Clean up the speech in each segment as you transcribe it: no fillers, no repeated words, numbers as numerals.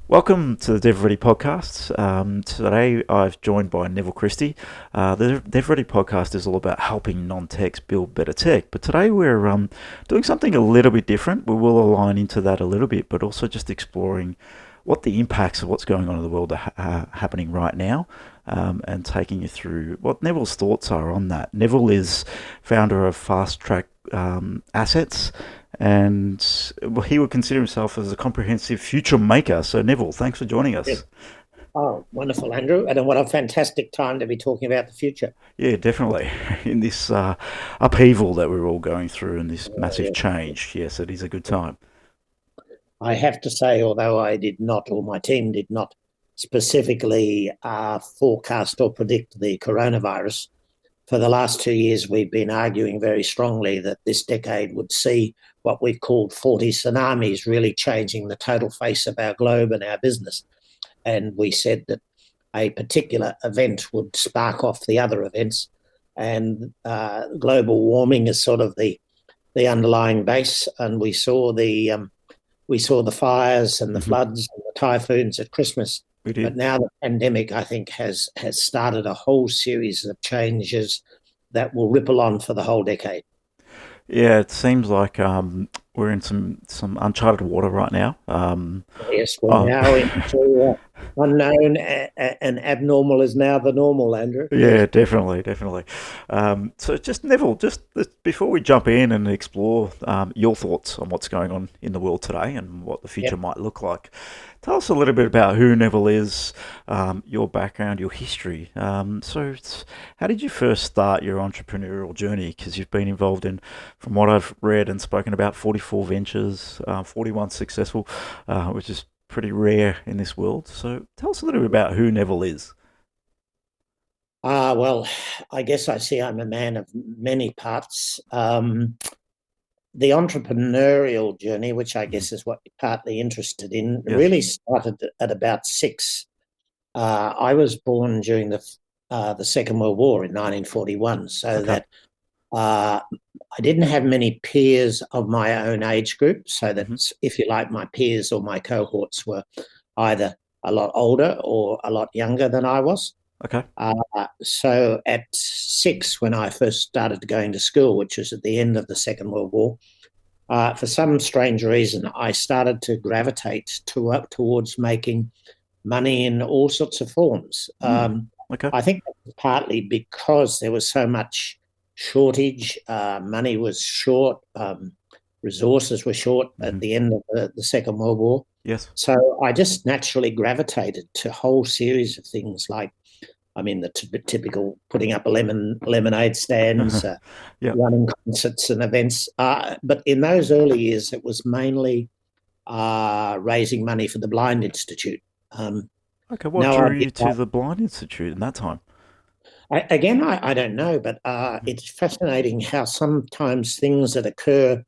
Welcome to the DevReady Podcast. Today I've joined by Neville Christie. The DevReady Podcast is all about helping non-techs build better tech, but today we're doing something a little bit different. We will align into that a little bit, but also just exploring what the impacts of what's going on in the world are happening right now, and taking you through what Neville's thoughts are on that. Neville is founder of Fast Track Assets, and he would consider himself as a comprehensive future maker. So, Neville, thanks for joining Yes. us. Oh, wonderful, Andrew. And what a fantastic time to be talking about the future. Yeah, definitely. In this upheaval that we're all going through and this massive Yeah. change, yes, it is a good time. I have to say, although I did not, or my team did not specifically forecast or predict the coronavirus, for the last 2 years, we've been arguing very strongly that this decade would see what we've called 40 tsunamis, really changing the total face of our globe and our business. And we said that a particular event would spark off the other events, and global warming is sort of the underlying base. And we saw the fires and the Hmm. floods and the typhoons at Christmas. We But did. now the pandemic, I think, has started a whole series of changes that will ripple on for the whole decade. Yeah, it seems like we're in some uncharted water right now. Yes, we're Uh, now into unknown and abnormal is now the normal, Andrew. Yeah, Yes. definitely, definitely. So, just Neville, before we jump in and explore your thoughts on what's going on in the world today and what the future Yep. might look like, tell us a little bit about who Neville is, your background, your history. How did you first start your entrepreneurial journey? Because you've been involved in, from what I've read and spoken about, 44 ventures, 41 successful, which is pretty rare in this world. So, tell us a little bit about who Neville is. Well, I guess I see I'm a man of many parts. The entrepreneurial journey, which I Mhm. guess is what you're partly interested in, Yes. really started at about six. I was born during the Second World War in 1941, so Okay. that I didn't have many peers of my own age group. So that, Hmm. if you like, my peers or my cohorts were either a lot older or a lot younger than I was. Okay. So at six, when I first started going to school, which was at the end of the Second World War, for some strange reason, I started to gravitate towards making money in all sorts of forms. Mm. Okay. I think that was partly because there was so much shortage, money was short, resources were short at Hmm. the end of the Second World War. Yes. So I just naturally gravitated to a whole series of things like, I mean, the typical putting up lemonade stands, Yeah. running concerts and events. But in those early years, it was mainly raising money for the Blind Institute. Um, Okay. What no drew idea. you to the Blind Institute in that time? I don't know, but Mhm. it's fascinating how sometimes things that occur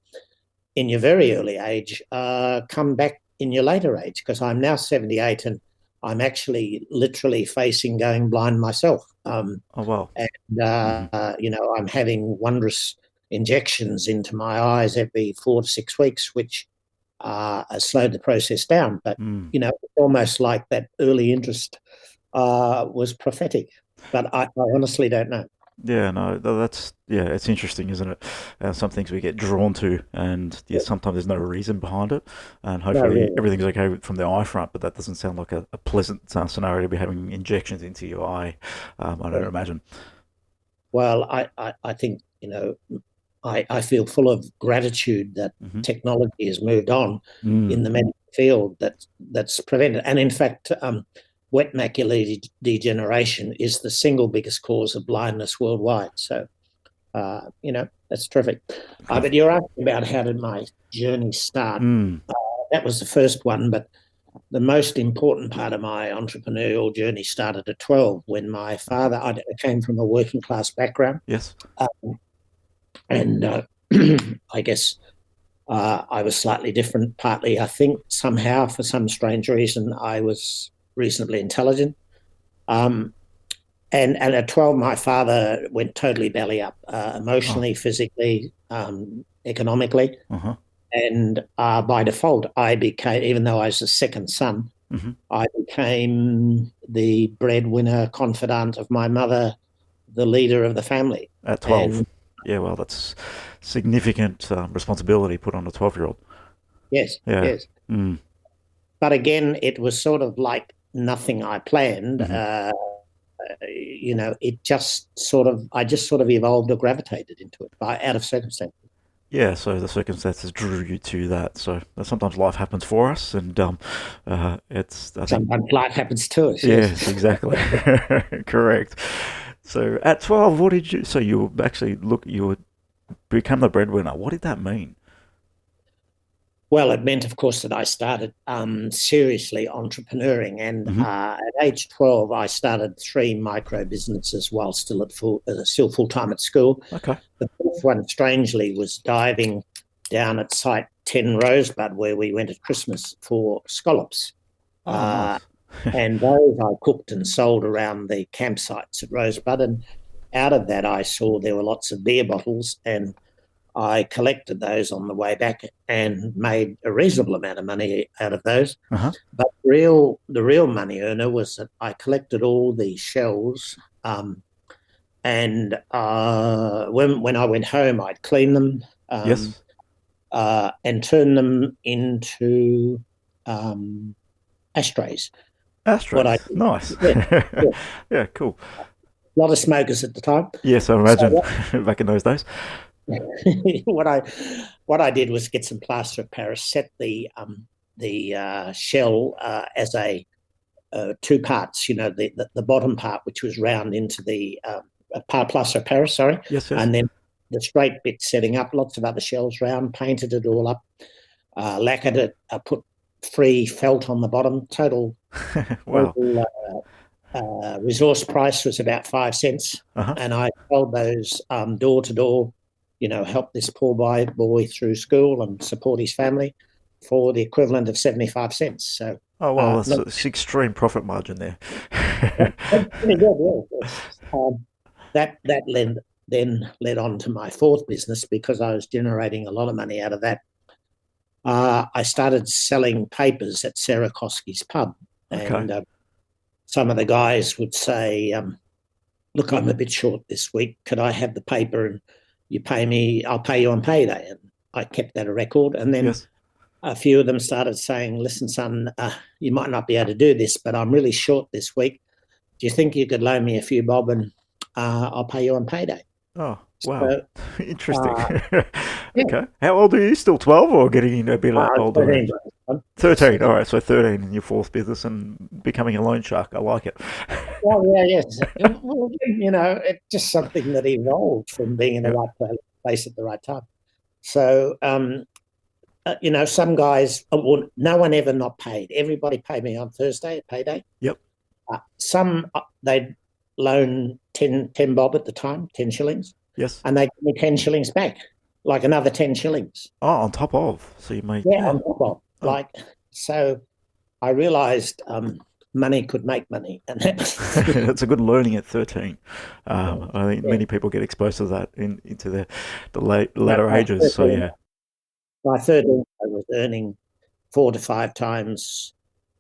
in your very early age come back in your later age. Because I'm now 78 and I'm actually literally facing going blind myself. Oh wow. And Hmm. I'm having wondrous injections into my eyes every 4 to 6 weeks, which has slowed the process down. But Mm. it's almost like that early interest was prophetic. But I honestly don't know. Yeah. No. That's yeah. It's interesting, isn't it? Some things we get drawn to, and yeah, Yeah. sometimes there's no reason behind it, and No, hopefully really. everything's okay from the eye front. But that doesn't sound like a pleasant scenario to be having injections into your eye. I don't Yeah. imagine. Well, I think, I feel full of gratitude that Hmm. technology has moved on Mm. in the medical field that's prevented. And in fact, wet macular degeneration is the single biggest cause of blindness worldwide. So, that's terrific. Okay. But you're asking about how did my journey start? Mm. That was the first one, but the most important part of my entrepreneurial journey started at 12 when my Okay. father, I came from a working class background, Yes. um, and I guess I was slightly different. Partly, I think somehow, for some strange reason, I was reasonably intelligent. Um, and at 12, my father went totally belly up, Oh. emotionally, physically, economically. Uh huh. And by default, I became, even though I was the second son, Hmm. I became the breadwinner, confidant of my mother, the leader of the family. At 12. And Yeah, well, that's significant responsibility put on a 12-year-old. yes, Yeah. yes. Mm. But again, it was sort of like nothing I planned. Hmm. It just sort of, I just sort of evolved or gravitated into it out of circumstance. Yeah, so the circumstances drew you to that. So sometimes life happens for us, and I think, Sometimes life happens to us, yes, yes. exactly. Correct. So at 12, what did you, so you were actually, you would become the breadwinner. What did that mean? Well, it meant, of course, that I started seriously entrepreneuring. And Hmm. at age 12, I started 3 micro businesses while still still full time at school. Okay. The fourth one, strangely, was diving down at Site 10 Rosebud, where we went at Christmas for scallops. Oh, Uh, nice. and those I cooked and sold around the campsites at Rosebud. And out of that, I saw there were lots of beer bottles, and I collected those on the way back and made a reasonable amount of money out of those. Uh-huh. But the real money earner was that I collected all the shells, and when I went home, I'd clean them, Yes. and turn them into ashtrays. What I Ashtrays. Nice. Yeah, yeah. Yeah, cool. A lot of smokers at the time. Yes, I So imagine back in those days. what I what I did was get some plaster of Paris, set the shell as a 2 parts. The bottom part, which was round into the plaster of Paris, sorry, Yes, yes. and then the straight bit setting up. Lots of other shells round. Painted it all up, lacquered it. Put free felt on the bottom. Total Wow. resource price was about 5 cents, Uh-huh. and I sold those door to door. Help this poor boy through school and support his family for the equivalent of 75 cents. So, Oh, well, that's look, an extreme profit margin there. that's pretty good. Yeah, yes. That then led on to my fourth business because I was generating a lot of money out of that. I started selling papers at Sarah Koski's pub, Okay. and some of the guys would say, look, I'm a bit short this week. Could I have the paper and you pay me? I'll pay you on payday. And I kept that a record. And then Yes. a few of them started saying, listen, son, you might not be able to do this, but I'm really short this week. Do you think you could loan me a few bob and I'll pay you on payday? Oh, wow. So, Interesting. uh, yeah, Okay. How old are you? Still 12 or getting a bit I was older 13. age? 13. All right. So 13 in your fourth business and becoming a loan shark. I like it. Well, yeah, yes. Well, it's just something that evolved from being in the Yeah. right place at the right time. So, some guys, well, no one ever not paid. Everybody paid me on Thursday at payday. Yep. Some they'd loan 10 bob at the time, 10 shillings, Yes. and they'd give me 10 shillings back, like another 10 shillings. Oh, on top of. So you made, Yeah, yeah. on top of. Oh, So I realized money could make money. And that's a good learning at 13. I think yeah. many people get exposed to that into the later ages. So, yeah. By 13, I was earning 4 to 5 times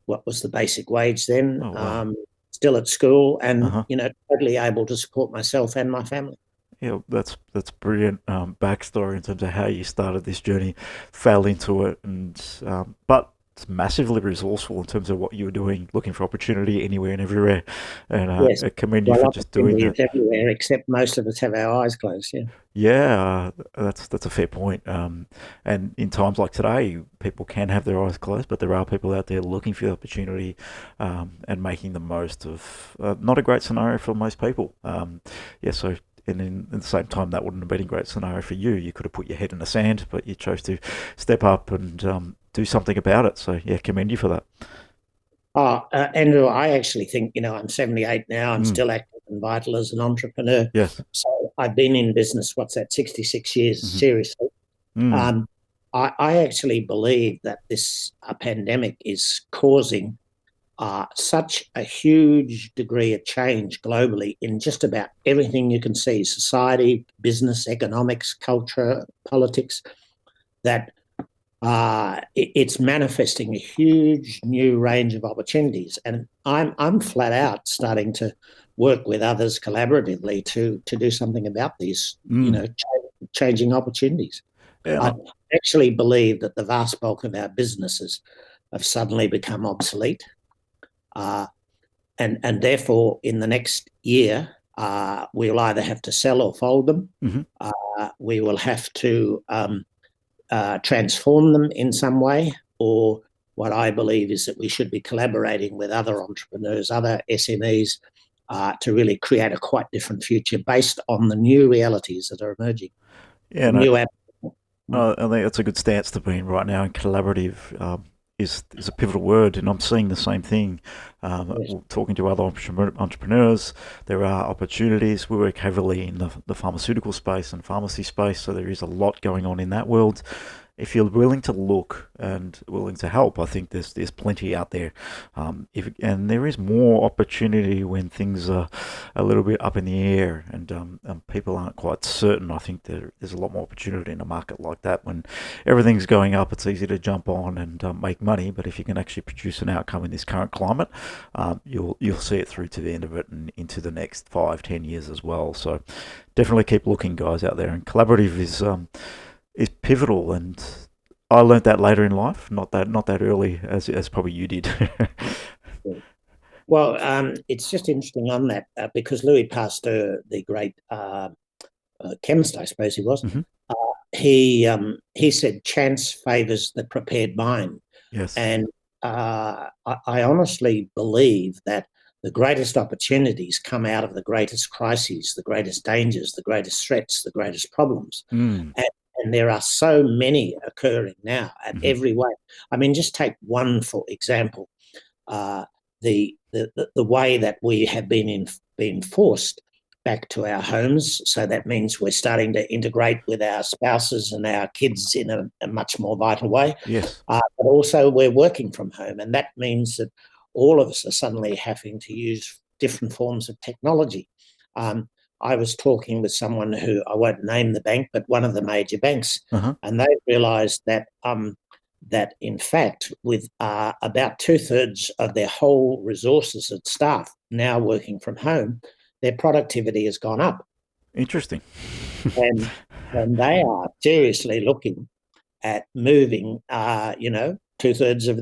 what was the basic wage then, Oh, wow. still at school and, Uh-huh. totally able to support myself and my family. Yeah, that's brilliant backstory in terms of how you started this journey, fell into it, and but it's massively resourceful in terms of what you were doing, looking for opportunity anywhere and everywhere, and Yes. I commend you Well, for just doing opportunity that. is everywhere, except most of us have our eyes closed. Yeah. Yeah, that's a fair point. And in times like today, people can have their eyes closed, but there are people out there looking for the opportunity and making the most of not a great scenario for most people. Yeah, so. And in the same time, that wouldn't have been a great scenario for you. You could have put your head in the sand, but you chose to step up and do something about it. So, yeah, commend you for that. Andrew, I actually think, I'm 78 now. I'm Mm, still active and vital as an entrepreneur. yes. So I've been in business, 66 years, Hmm. seriously. Mm, Um, I actually believe that this pandemic is causing such a huge degree of change globally in just about everything you can see, society, business, economics, culture, politics, that it's manifesting a huge new range of opportunities, and I'm flat out starting to work with others collaboratively to do something about these, Mm. changing opportunities. Yeah, I actually believe that the vast bulk of our businesses have suddenly become obsolete, uh, and therefore in the next year we'll either have to sell or fold them. mm-hmm. We will have to transform them in some way, or what I believe is that we should be collaborating with other entrepreneurs, other SMEs, to really create a quite different future based on the new realities that are emerging. Yeah, no, New app. I think that's a good stance to be in right now. And collaborative is a pivotal word, and I'm seeing the same thing. Yes. Talking to other entrepreneurs, there are opportunities. We work heavily in the pharmaceutical space and pharmacy space, so there is a lot going on in that world. If you're willing to look and willing to help, I think there's plenty out there. And there is more opportunity when things are a little bit up in the air and people aren't quite certain. I think there's a lot more opportunity in a market like that. When everything's going up, it's easy to jump on and make money. But if you can actually produce an outcome in this current climate, you'll see it through to the end of it and into the next 5-10 years as well. So definitely keep looking, guys, out there. And collaborative is pivotal, and I learned that later in life, not that early as probably you did. Well, it's just interesting on that because Louis Pasteur, the great chemist, I suppose he was, hmm uh, he said, "Chance favors the prepared mind," Yes. and I honestly believe that the greatest opportunities come out of the greatest crises, the greatest dangers, the greatest threats, the greatest problems. Mm. And there are so many occurring now at hmm every way. I mean, just take one for example. Uh, the way that we have been forced back to our homes. So that means we're starting to integrate with our spouses and our kids in a much more vital way. Yes. But also we're working from home, and that means that all of us are suddenly having to use different forms of technology. Um, I was talking with someone who, I won't name the bank, but one of the major banks, Uh-huh. and they realised that in fact, with about 2/3 of their whole resources and staff now working from home, their productivity has gone up, Interesting. and they are seriously looking at moving, 2/3 of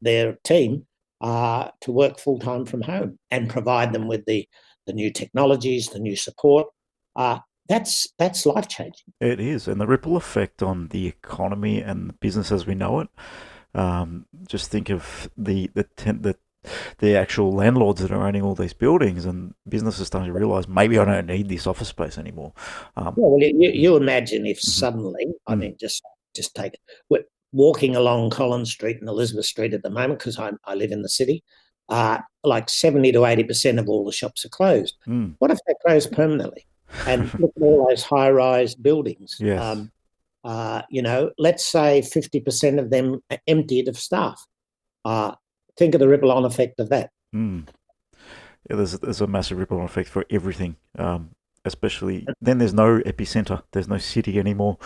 their team to work full time from home and provide them with the new technologies, the new support. Uh, that's life changing. It is, and the ripple effect on the economy and the business as we know it. Just think of the actual landlords that are owning all these buildings, and businesses starting to realise maybe I don't need this office space anymore. Yeah, well, you imagine if Mhm. suddenly, I Mm. mean, just take we're walking along Collins Street and Elizabeth Street at the moment because I live in the city. Like 70 to 80% of all the shops are closed. Mm. What if they're closed permanently? And look at all those high-rise buildings. Yes. Let's say 50% of them are emptied of staff. Uh, think of the ripple-on effect of that. Mm. Yeah, there's a massive ripple effect for everything. Especially then there's no epicenter, there's no city anymore,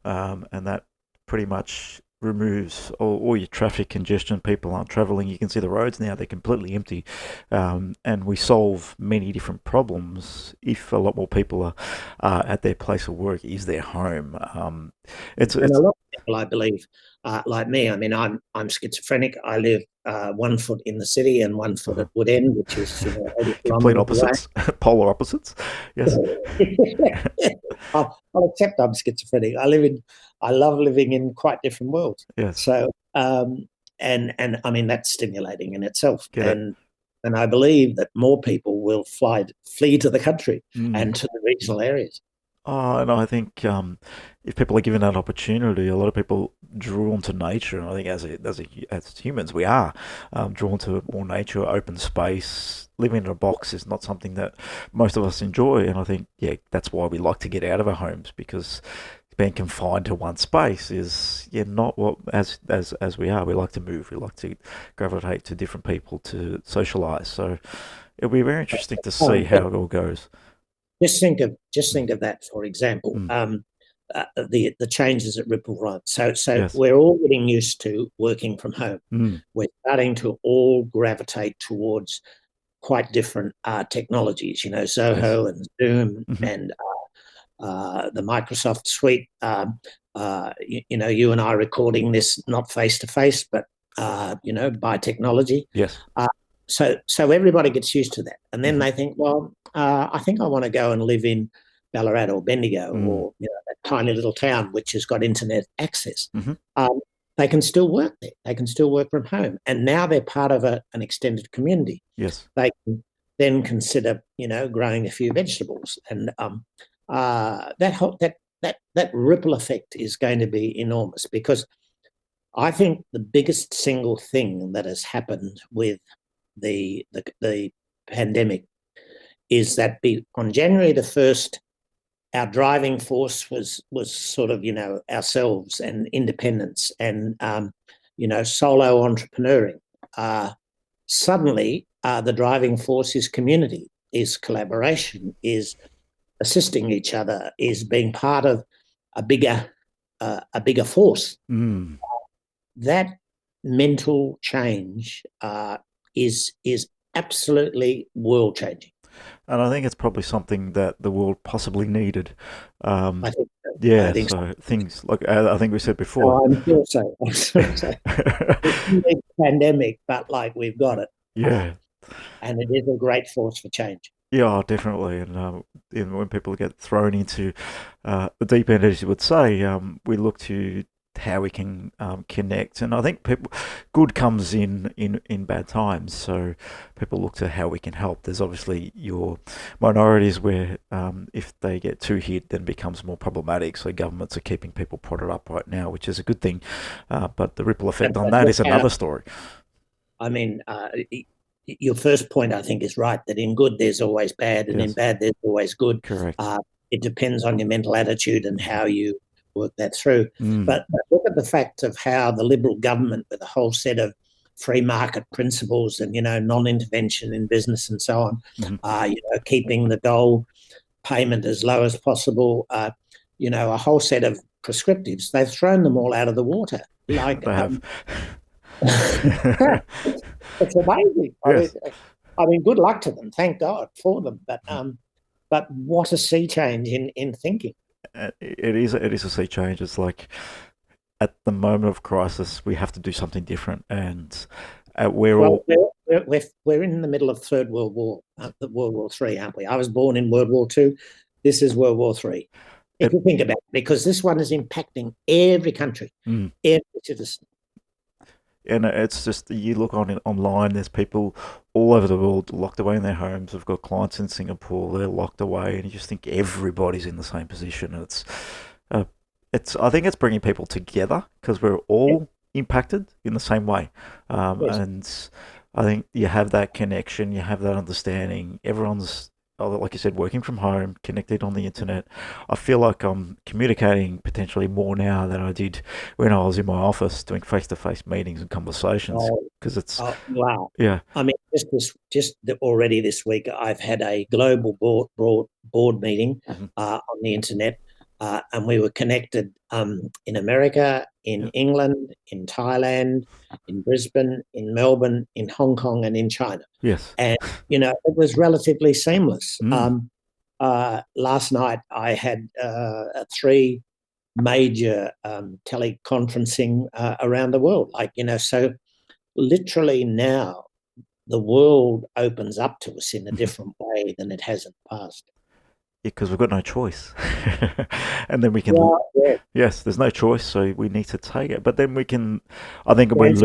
and that pretty much removes all your traffic congestion. People aren't traveling. You can see the roads now; they're completely empty, and we solve many different problems if a lot more people are at their place of work, is their home. It's And a it's lot of people, I believe, like me. I mean, I'm schizophrenic. I live 1 foot in the city and 1 foot uh, at Woodend, which is 80 complete kilometres away. opposites, polar opposites. Yes. I'll accept I'm schizophrenic. I love living in quite different worlds. Yes. So, and I mean that's stimulating in itself. Get it. And I believe that more people will flee to the country Mm. and to the regional areas. Oh, and I think if people are given that opportunity, a lot of people drawn to nature, and I think as humans we are drawn to more nature, open space. Living in a box is not something that most of us enjoy, and I think that's why we like to get out of our homes, because being confined to one space is not what as we are. We like to move. We like to gravitate to different people to socialize. So it'll be very interesting to see But how it all goes. just think of that, for example. Mm. the changes that Ripple run. So Yes. we're all getting used to working from home. Mm. We're starting to all gravitate towards quite different technologies, you know, Zoho and Zoom and the Microsoft suite. You know, you and I are recording this not face to face, but you know, by technology. Yes. So everybody gets used to that, and then they think, well, I think I want to go and live in Ballarat or Bendigo or you know, that tiny little town which has got internet access. They can still work there. They can still work from home, and now they're part of an extended community. Yes. They can then consider, you know, growing a few vegetables, and that ripple effect is going to be enormous, because I think the biggest single thing that has happened with the pandemic is that on January the 1st, our driving force was sort of, you know, ourselves and independence and, you know, solo entrepreneuring. Suddenly, the driving force is community, is collaboration, is assisting each other, is being part of a bigger force. That mental change is absolutely world changing. And I think it's probably something that the world possibly needed. I think so. Yeah, I think so things like I think we said before. Oh, I'm sure so. It's a pandemic, but like we've got it. Yeah. And it is a great force for change. Yeah, definitely. And when people get thrown into the deep end, as you would say, we look to how we can connect. And I think good comes in bad times. So people look to how we can help. There's obviously your minorities where if they get too hit, then it becomes more problematic. So governments are keeping people prodded up right now, which is a good thing. But the ripple effect on that is another story. I mean, your first point, I think, is right, that in good there's always bad, and in bad there's always good. Correct. It depends on your mental attitude and how you work that through. But look at the fact of how the Liberal government, with a whole set of free market principles and, you know, non-intervention in business and so on, you know, keeping the dole payment as low as possible, you know, a whole set of prescriptives, they've thrown them all out of the water. Like they have. It's amazing. Yes. I mean, good luck to them. Thank God for them. But what a sea change in thinking. It is a sea change. It's like at the moment of crisis, we have to do something different, and we're in the middle of Third World War, World War III, aren't we? I was born in World War II. This is World War III. If you think about it, because this one is impacting every country, every citizen. And it's just, you look on it online, there's people all over the world locked away in their homes. We've got clients in Singapore, they're locked away, and you just think everybody's in the same position. I think it's bringing people together because we're all impacted in the same way. And I think you have that connection, you have that understanding. Everyone's, like you said, working from home, connected on the internet. I feel like I'm communicating potentially more now than I did when I was in my office doing face-to-face meetings and conversations. Because it's wow. Yeah. I mean, already this week, I've had a global board meeting on the internet, and we were connected in America, in England, in Thailand, in Brisbane, in Melbourne, in Hong Kong, and in China. Yes. And, you know, it was relatively seamless. Last night I had 3 major teleconferencing around the world. Like, you know, so literally now the world opens up to us in a different way than it has in the past. Because we've got no choice. And then we can... Yes, there's no choice, so we need to take it. But then we can... I think when...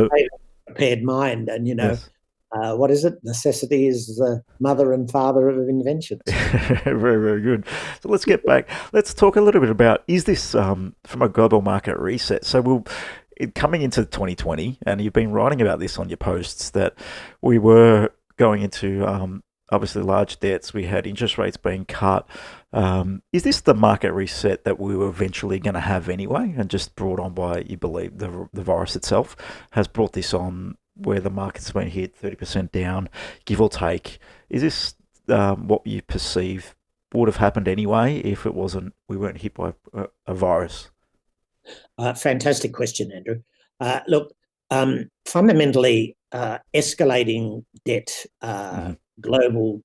prepared mind, and, you know... what is it? Necessity is the mother and father of inventions. Very, very good. So let's get back. Let's talk a little bit about, is this from a global market reset? So coming into 2020, and you've been writing about this on your posts, that we were going into obviously large debts. We had interest rates being cut. Is this the market reset that we were eventually going to have anyway, and just brought on by, you believe, the virus itself has brought this on, where the market's been hit 30% down, give or take? Is this what you perceive would have happened anyway if we weren't hit by a virus? Fantastic question, Andrew. Look, fundamentally, escalating debt, global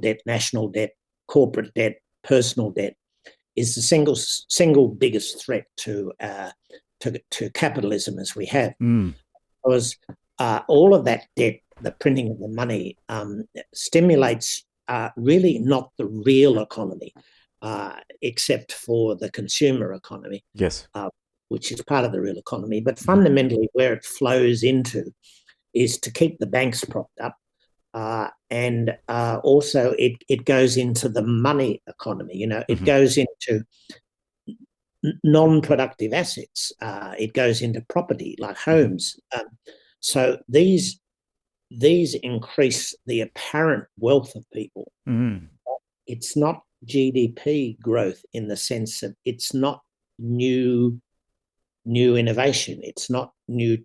debt, national debt, corporate debt, personal debt, is the single biggest threat to capitalism as we have. Because all of that debt, the printing of the money, stimulates really not the real economy, except for the consumer economy. Yes. Which is part of the real economy. But fundamentally, where it flows into is to keep the banks propped up. And also it goes into the money economy. It goes into non-productive assets. It goes into property like homes. So these increase the apparent wealth of people. It's not GDP growth in the sense that it's not new innovation. It's not new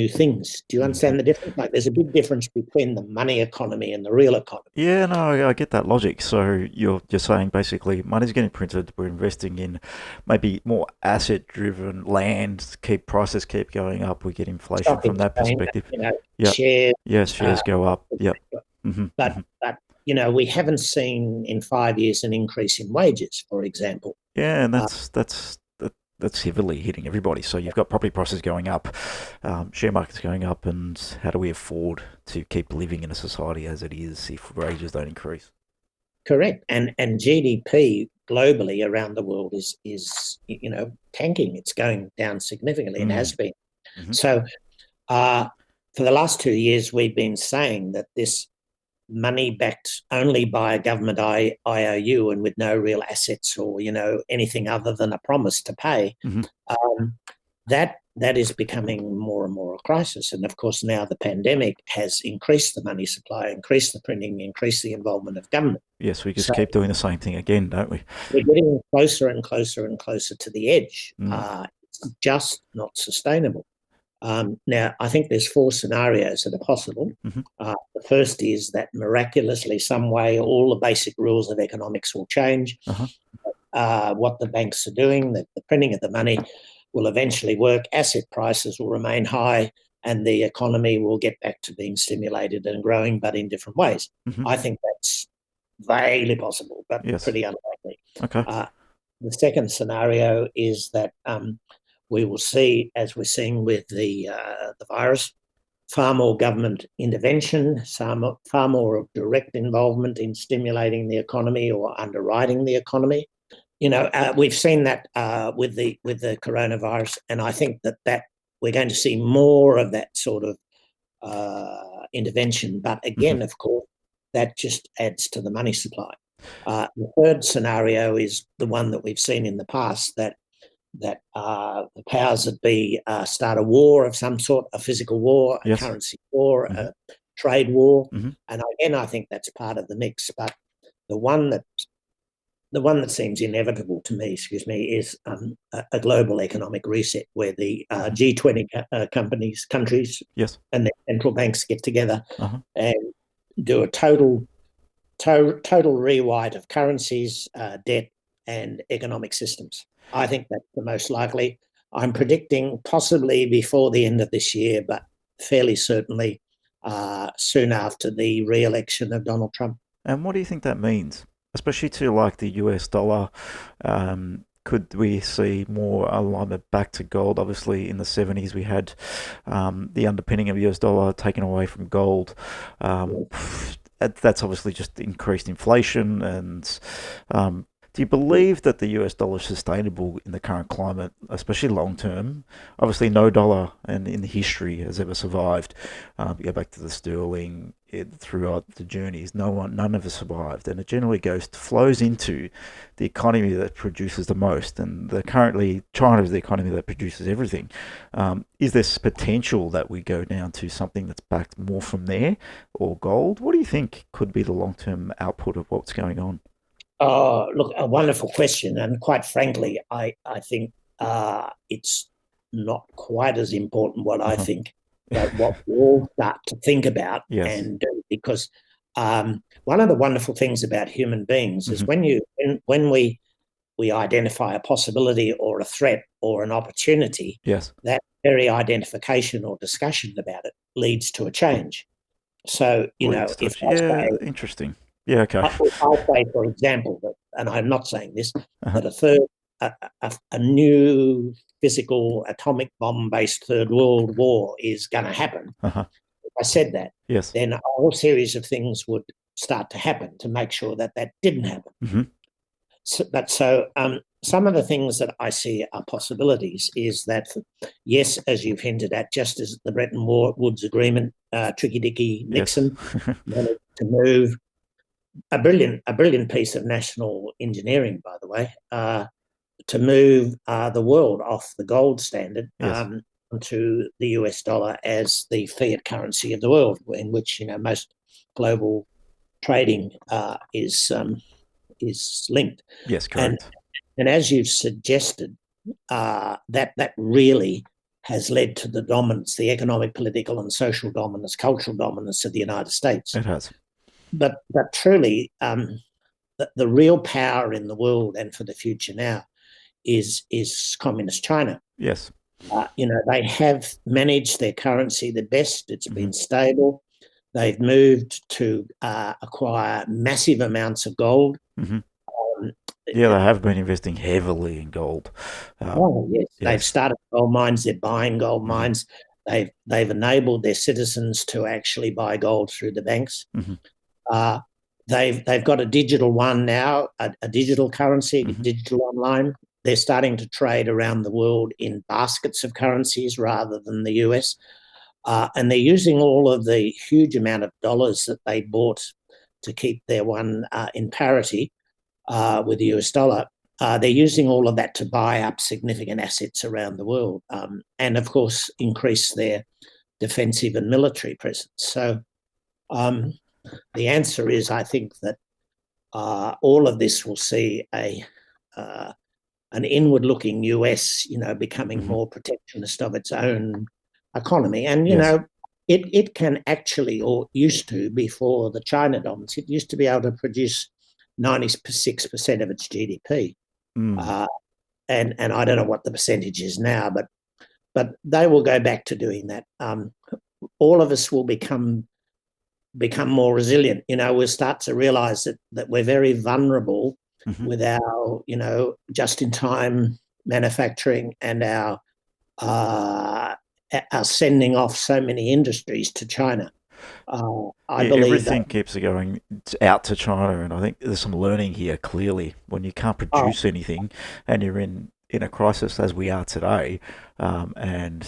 things. Do you understand the difference? Like, there's a big difference between the money economy and the real economy. Yeah, no, I get that logic. So you're saying basically money's getting printed, we're investing in maybe more asset-driven land, prices keep going up, we get inflation from that perspective. Shares go up. Yep. But we haven't seen in 5 years an increase in wages, for example. Yeah, and that's heavily hitting everybody. So you've got property prices going up, share markets going up, and how do we afford to keep living in a society as it is if wages don't increase? Correct. And GDP globally around the world is tanking. It's going down significantly and has been. So for the last 2 years, we've been saying that this money backed only by a government IOU and with no real assets or anything other than a promise to pay, that is becoming more and more a crisis. And of course now the pandemic has increased the money supply, increased the printing, increased the involvement of government. Yes, we just keep doing the same thing again, don't we? We're getting closer and closer and closer to the edge. It's just not sustainable. Now, I think there's 4 scenarios that are possible. The first is that miraculously, some way, all the basic rules of economics will change. What the banks are doing, the printing of the money will eventually work, asset prices will remain high, and the economy will get back to being stimulated and growing, but in different ways. I think that's vaguely possible, but pretty unlikely. Okay. The second scenario is that we will see, as we're seeing with the virus, far more government intervention, far more direct involvement in stimulating the economy or underwriting the economy. We've seen that with the coronavirus, and I think that we're going to see more of that sort of intervention. But again, of course, that just adds to the money supply. The third scenario is the one that we've seen in the past, that the powers that be start a war of some sort, a physical war, a currency war, a trade war. And again, I think that's part of the mix. But the one that seems inevitable to me, is a global economic reset where the G20 countries and their central banks get together and do a total rewrite of currencies, debt, and economic systems. I think that's the most likely. I'm predicting possibly before the end of this year, but fairly certainly soon after the re-election of Donald Trump. And what do you think that means, especially to like the US dollar? Could we see more alignment back to gold? Obviously, in the 70s, we had the underpinning of US dollar taken away from gold. That's obviously just increased inflation. And do you believe that the US dollar is sustainable in the current climate, especially long term? Obviously, no dollar in history has ever survived. You go back to the sterling, throughout the journeys, none of us survived, and it generally flows into the economy that produces the most. And currently, China is the economy that produces everything. Is there potential that we go down to something that's backed more from there, or gold? What do you think could be the long-term output of what's going on? Oh, look, a wonderful question. And quite frankly, I think it's not quite as important what I think, but what we all start to think about and do, because One of the wonderful things about human beings is when we identify a possibility or a threat or an opportunity, Yes. that very identification or discussion about it leads to a change. So, Leads to if it. Yeah, interesting. Yeah, okay. I'll say, for example, that, and I'm not saying this, Uh-huh. that a new physical atomic bomb-based third world war is going to happen. Uh-huh. If I said that, Yes. then a whole series of things would start to happen to make sure that that didn't happen. Mm-hmm. So some of the things that I see are possibilities is that, yes, as you've hinted at, just as the Bretton Woods Agreement, Tricky Dicky Nixon Yes. managed to move a brilliant piece of national engineering, by the way, to move the world off the gold standard Yes. to the US dollar as the fiat currency of the world, in which most global trading is linked. Yes, And correct. and as you've suggested, that really has led to the dominance, the economic, political, and social dominance, cultural dominance of the United States. It has. But truly, the real power in the world and for the future now is communist China. Yes. They have managed their currency the best. It's Mm-hmm. been stable. They've moved to acquire massive amounts of gold. Mm-hmm. Yeah, they have been investing heavily in gold. Yes. They've started gold mines. They're buying gold mines. They've enabled their citizens to actually buy gold through the banks. They've got a digital one now, a digital currency, digital online. They're starting to trade around the world in baskets of currencies rather than the US. And they're using all of the huge amount of dollars that they bought to keep their one in parity with the US dollar. They're using all of that to buy up significant assets around the world and, of course, increase their defensive and military presence. So the answer is, I think, that all of this will see an inward-looking US, becoming more protectionist of its own economy. And, it can actually, or used to before the China dominance, it used to be able to produce 96% of its GDP. And I don't know what the percentage is now, but they will go back to doing that. All of us will become more resilient. We'll start to realize that we're very vulnerable with our, just-in-time manufacturing and our sending off so many industries to China. I believe everything keeps going out to China, and I think there's some learning here. Clearly, when you can't produce anything, and you're in a crisis as we are today, and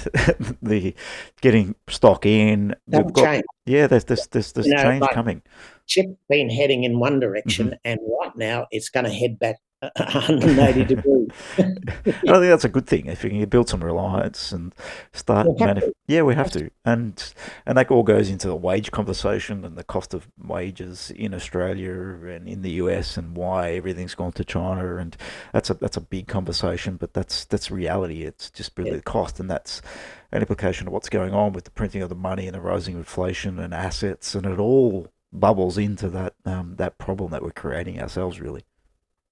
the getting stock in, change. Yeah, there's change coming. Chip's been heading in one direction, and right now it's going to head back 180 degrees. I think that's a good thing if you can build some reliance and start. We have to, and that all goes into the wage conversation and the cost of wages in Australia and in the US and why everything's gone to China, and that's a big conversation. But that's reality. It's just really the cost, and that's an implication of what's going on with the printing of the money and the rising inflation and assets, and it all bubbles into that problem that we're creating ourselves, really.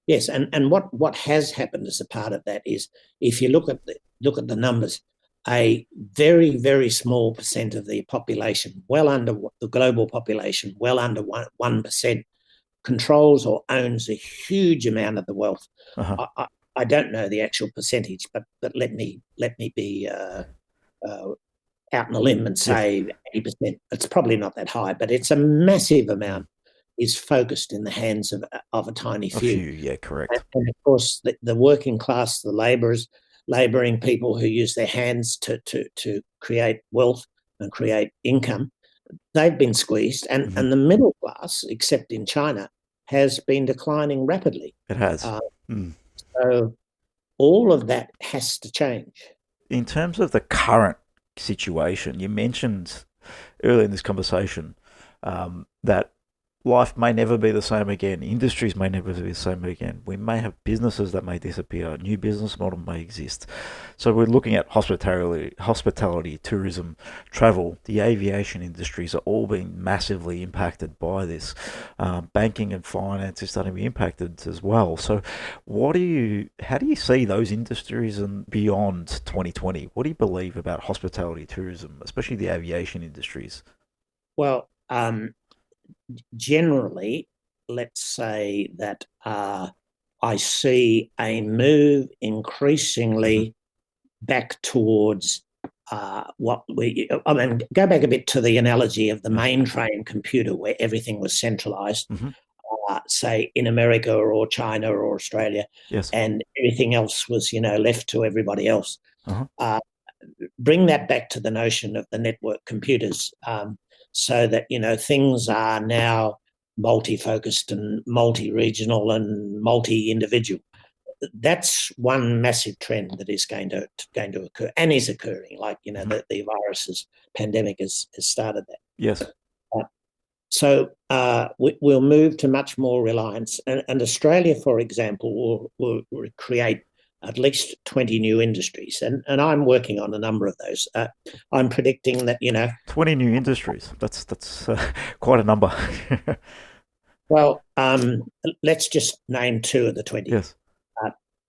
Yes, and what has happened as a part of that is, if you look at the numbers, a very, very small percent of the population, well under the global population, well under 1%, controls or owns a huge amount of the wealth. I don't know the actual percentage, but let me be out on a limb and say 80%. It's probably not that high, but it's a massive amount. Is focused in the hands of a tiny few. Yeah, correct. And of course, the working class, the labouring people who use their hands to create wealth and create income, they've been squeezed. And the middle class, except in China, has been declining rapidly. It has. So all of that has to change. In terms of the current situation, you mentioned earlier in this conversation that life may never be the same again. Industries may never be the same again. We may have businesses that may disappear. New business model may exist. So we're looking at hospitality, tourism, travel. The aviation industries are all being massively impacted by this. Banking and finance is starting to be impacted as well. So, how do you see those industries and beyond 2020? What do you believe about hospitality, tourism, especially the aviation industries? Well, generally, let's say that I see a move increasingly back towards go back a bit to the analogy of the mainframe computer where everything was centralized, say in America or China or Australia, Yes. and everything else was, left to everybody else. Uh-huh. Bring that back to the notion of the network computers, so that, things are now multi-focused and multi-regional and multi-individual. That's one massive trend that is going to occur and is occurring. Like, the virus's pandemic has started that. Yes. So we'll move to much more reliance. And Australia, for example, will create at least 20 new industries. And I'm working on a number of those. I'm predicting that, 20 new industries. That's quite a number. Well, let's just name two of the 20. Yes.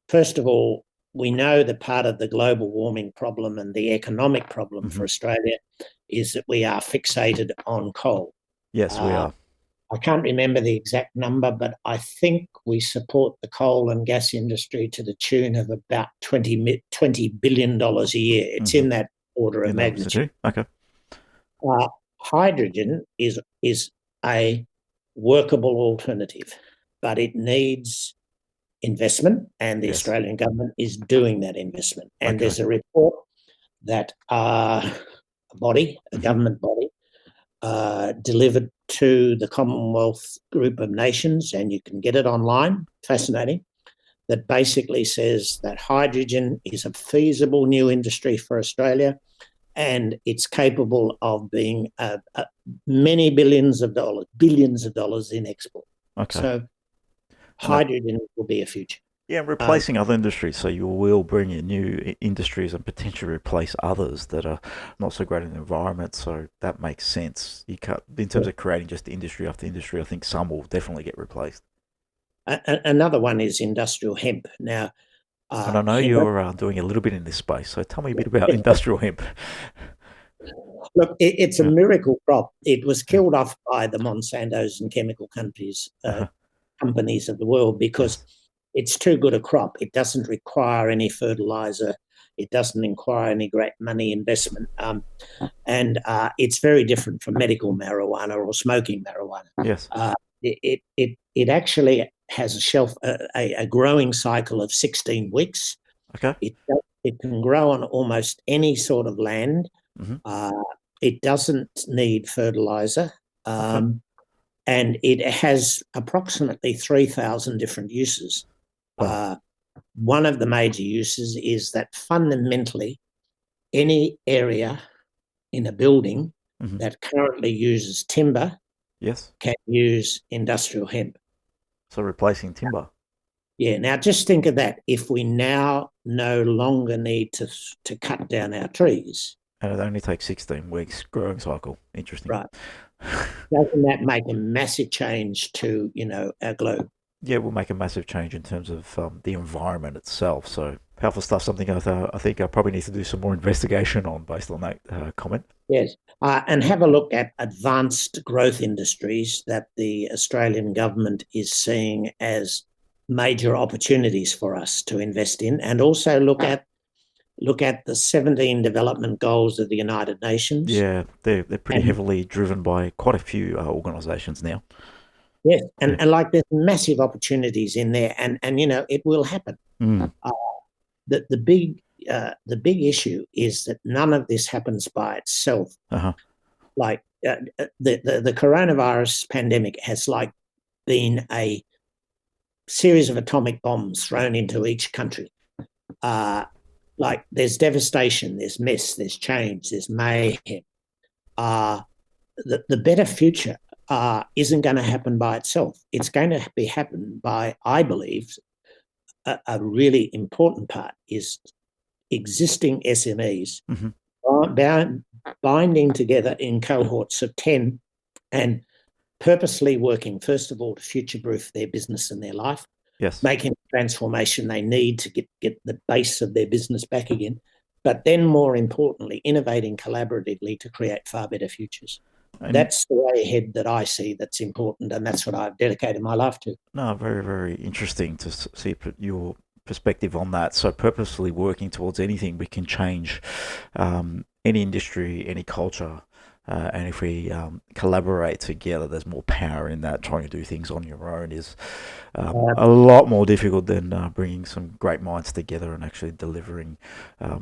First of all, we know that part of the global warming problem and the economic problem for Australia is that we are fixated on coal. Yes, we are. I can't remember the exact number, but I think we support the coal and gas industry to the tune of about $20 billion a year. It's in that order of magnitude. Okay. Hydrogen is a workable alternative, but it needs investment, and the Australian government is doing that investment. And there's a report that a government body, delivered to the Commonwealth Group of Nations, and you can get it online, fascinating, that basically says that hydrogen is a feasible new industry for Australia, and it's capable of being many billions of dollars in export. Okay. So hydrogen will be a future. Yeah, replacing other industries. So you will bring in new industries and potentially replace others that are not so great in the environment. So that makes sense. In terms of creating just industry after industry, I think some will definitely get replaced. Another one is industrial hemp. Now, and I know you're doing a little bit in this space. So tell me a bit about industrial hemp. Look, it's a miracle crop. It was killed off by the Monsantos and chemical companies of the world because it's too good a crop. It doesn't require any fertilizer. It doesn't require any great money investment. And it's very different from medical marijuana or smoking marijuana. Yes. It actually has a growing cycle of 16 weeks. Okay. It can grow on almost any sort of land. It doesn't need fertilizer. And it has approximately 3,000 different uses. Wow. One of the major uses is that fundamentally any area in a building that currently uses timber can use industrial hemp. So replacing timber. Yeah. Now just think of that. If we now no longer need to cut down our trees. And it only takes 16 weeks growing cycle. Interesting. Right. Doesn't that make a massive change to, our globe? Yeah, it will make a massive change in terms of the environment itself. So powerful stuff, something I think I probably need to do some more investigation on based on that comment. Yes, and have a look at advanced growth industries that the Australian government is seeing as major opportunities for us to invest in, and also look at the 17 development goals of the United Nations. Yeah, they're pretty heavily driven by quite a few organisations now. Yes, and like there's massive opportunities in there, and it will happen. The big issue is that none of this happens by itself. Like the coronavirus pandemic has been a series of atomic bombs thrown into each country. There's devastation, there's mess, there's change, there's mayhem. The better future isn't going to happen by itself. It's going to be happen by, I believe, a really important part is existing SMEs binding together in cohorts of 10 and purposely working, first of all, to future-proof their business and their life, making the transformation they need to get the base of their business back again, but then more importantly, innovating collaboratively to create far better futures. And that's the way ahead that I see that's important, and that's what I've dedicated my life to. No, very, very interesting to see your perspective on that. So purposefully working towards anything, we can change any industry, any culture. And if we collaborate together, there's more power in that. Trying to do things on your own is a lot more difficult than bringing some great minds together and actually delivering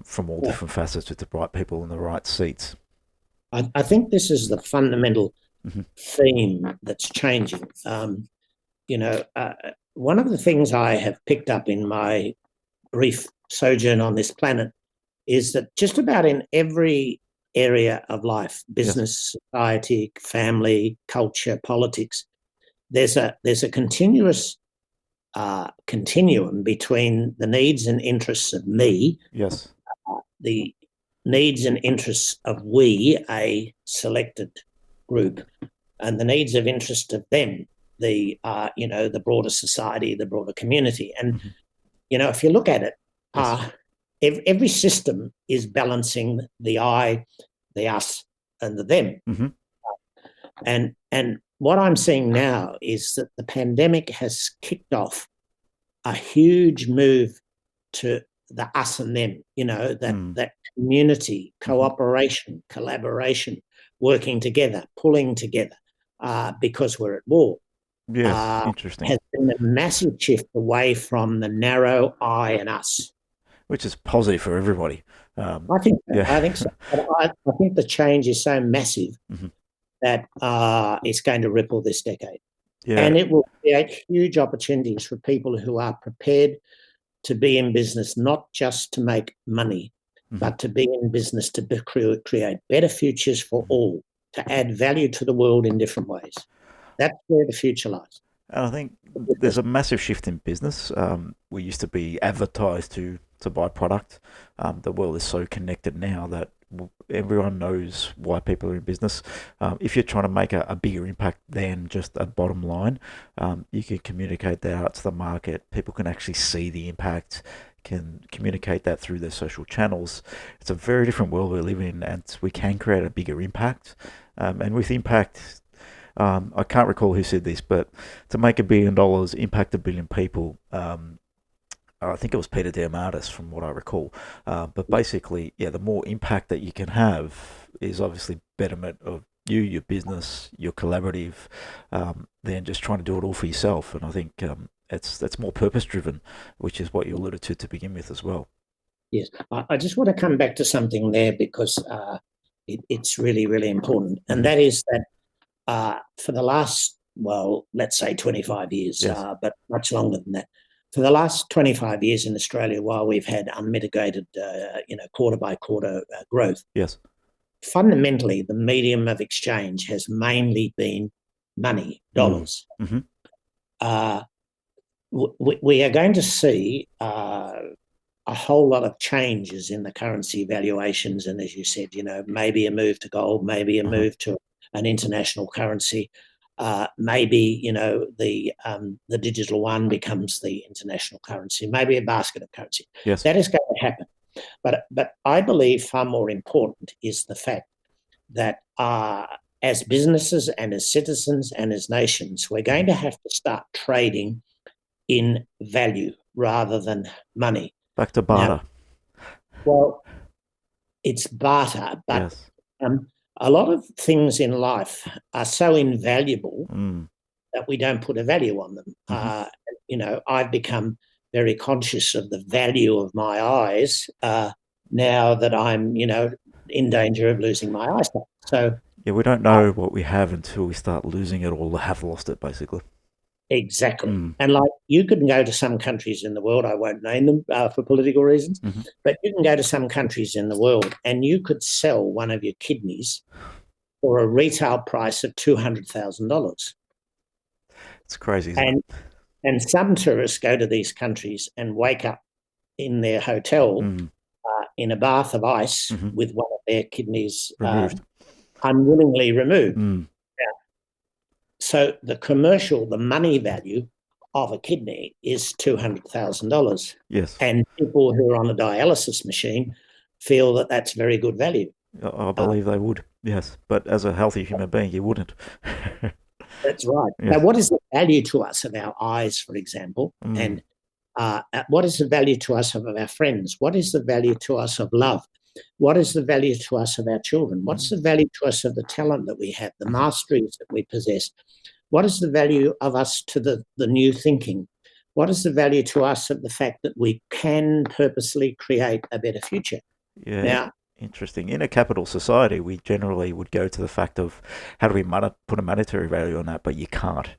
from all different facets with the right people in the right seats. I think this is the fundamental theme that's changing. One of the things I have picked up in my brief sojourn on this planet is that just about in every area of life, business, society, family, culture, politics, there's a continuous continuum between the needs and interests of me, the needs and interests of we, a selected group, and the needs of interest of them, the broader society, the broader community. And if you look at it, every system is balancing the I, the us, and the them. And what I'm seeing now is that the pandemic has kicked off a huge move to the us and them, that community, cooperation, collaboration, working together, pulling together, because we're at war. Yes, interesting. Has been a massive shift away from the narrow I and us. Which is positive for everybody. I think so. I think the change is so massive that it's going to ripple this decade. And it will create huge opportunities for people who are prepared to be in business, not just to make money, but to be in business to create better futures for all, to add value to the world in different ways. That's where the future lies. And I think there's a massive shift in business. We used to be advertised to buy product. The world is so connected now that everyone knows why people are in business. If you're trying to make a bigger impact than just a bottom line, you can communicate that out to the market. People can actually see the impact, can communicate that through their social channels. It's a very different world we live in, and we can create a bigger impact. And with impact, I can't recall who said this, but to make $1 billion, impact 1 billion people, I think it was Peter Diamandis from what I recall. But basically, the more impact that you can have is obviously betterment of you, your business, your collaborative, than just trying to do it all for yourself. And I think that's more purpose-driven, which is what you alluded to begin with as well. Yes, I just want to come back to something there because it's really, really important. And that is that for the last, let's say 25 years, but much longer than that, for the last 25 years in Australia, while we've had unmitigated, quarter-by-quarter growth, fundamentally the medium of exchange has mainly been money, dollars. We are going to see a whole lot of changes in the currency valuations, and as you said, maybe a move to gold, maybe a move to an international currency. Maybe the digital one becomes the international currency. Maybe a basket of currency. That is going to happen. But I believe far more important is the fact that as businesses and as citizens and as nations, we're going to have to start trading in value rather than money. Back to barter. Now, it's barter, but a lot of things in life are so invaluable that we don't put a value on them. I've become very conscious of the value of my eyes now that I'm, in danger of losing my eyesight. So we don't know what we have until we start losing it or have lost it, basically. Exactly. And you can go to some countries in the world, I won't name them for political reasons, but you can go to some countries in the world and you could sell one of your kidneys for a retail price of $200,000. It's crazy, isn't it? And some tourists go to these countries and wake up in their hotel in a bath of ice with one of their kidneys Removed. Unwillingly removed. So the money value of a kidney is $200,000. Yes. And people who are on a dialysis machine feel that that's very good value. I believe they would, yes. But as a healthy human being, you wouldn't. That's right. Yes. Now, what is the value to us of our eyes, for example? And what is the value to us of our friends? What is the value to us of love? What is the value to us of our children? What's the value to us of the talent that we have, the masteries that we possess? What is the value of us to the new thinking? What is the value to us of the fact that we can purposely create a better future? Yeah. Now, interesting. In a capital society, we generally would go to the fact of how do we put a monetary value on that, but you can't.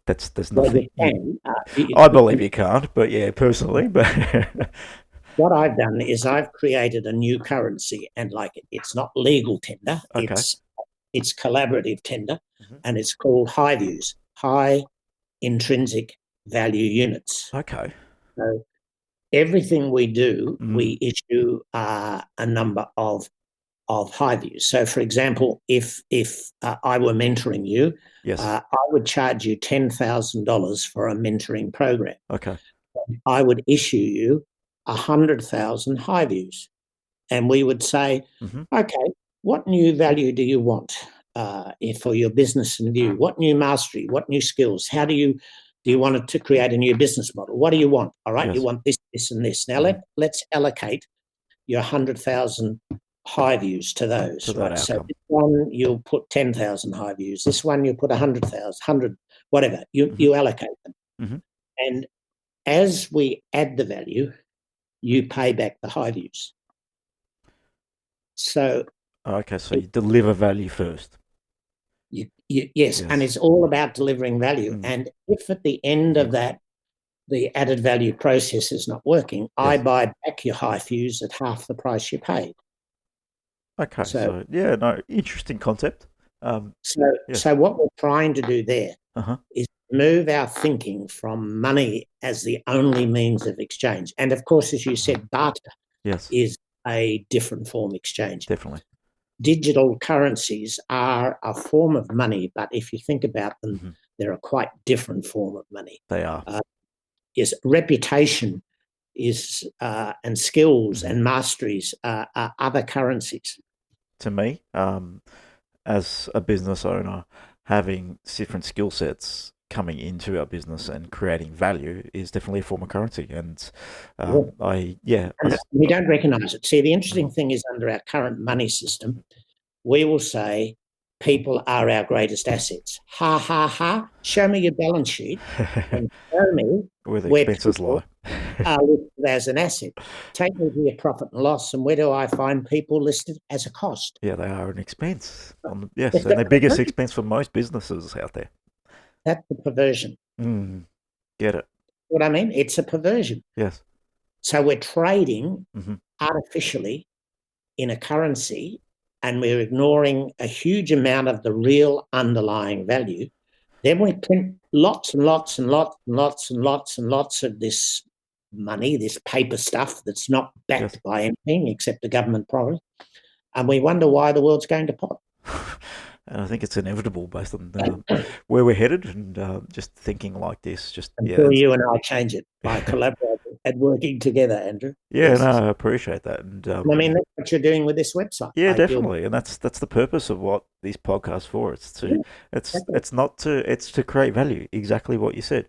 There's nothing. I believe you can't, but yeah, personally. But what I've done is I've created a new currency, and it's not legal tender. Okay. It's collaborative tender, and it's called high views, high intrinsic value units. Okay. So everything we do, we issue a number of high views. So, for example, if I were mentoring you, yes, I would charge you $10,000 for a mentoring program. Okay. I would issue you 100,000 high views, and we would say, okay, what new value do you want for your business and view? What new mastery? What new skills? How do you want it to create a new business model? What do you want? All right, Yes. You want this, this, and this. Now let's allocate your 100,000 high views to those. To that So outcome. this one you'll put 10,000 high views. This one you'll put 100,000, 100, whatever. You allocate them, and as we add the value, you pay back the high views. So okay, so you deliver value first. Yes, and it's all about delivering value. And if at the end of that, the added value process is not working, I buy back your high views at half the price you paid. Okay, so yeah, no, interesting concept. So what we're trying to do there is move our thinking from money as the only means of exchange. And of course, as you said, barter is a different form of exchange. Definitely. Digital currencies are a form of money, but if you think about them, they're a quite different form of money. They are. Yes, reputation is and skills and masteries are other currencies. To me, as a business owner, having different skill sets coming into our business and creating value is definitely a form of currency. And we don't recognize it. See, the interesting thing is under our current money system, we will say people are our greatest assets. Ha, ha, ha. Show me your balance sheet and show me where the expenses lie. Are listed as an asset. Take me to your profit and loss, and where do I find people listed as a cost? Yeah, they are an expense. Yes, and the biggest expense for most businesses out there. That's the perversion. Get it. What I mean? It's a perversion. Yes. So we're trading artificially in a currency, and we're ignoring a huge amount of the real underlying value. Then we print lots and lots and lots and lots and lots and lots of this money, this paper stuff that's not backed by anything except the government promise, and we wonder why the world's going to pot. And I think it's inevitable based on where we're headed, and just thinking like this. Until you and I change it by collaborating and working together, Andrew. Yeah, no, I appreciate that. And I mean, that's what you're doing with this website. Yeah, definitely, and that's the purpose of what these podcasts for. It's to create value. Exactly what you said.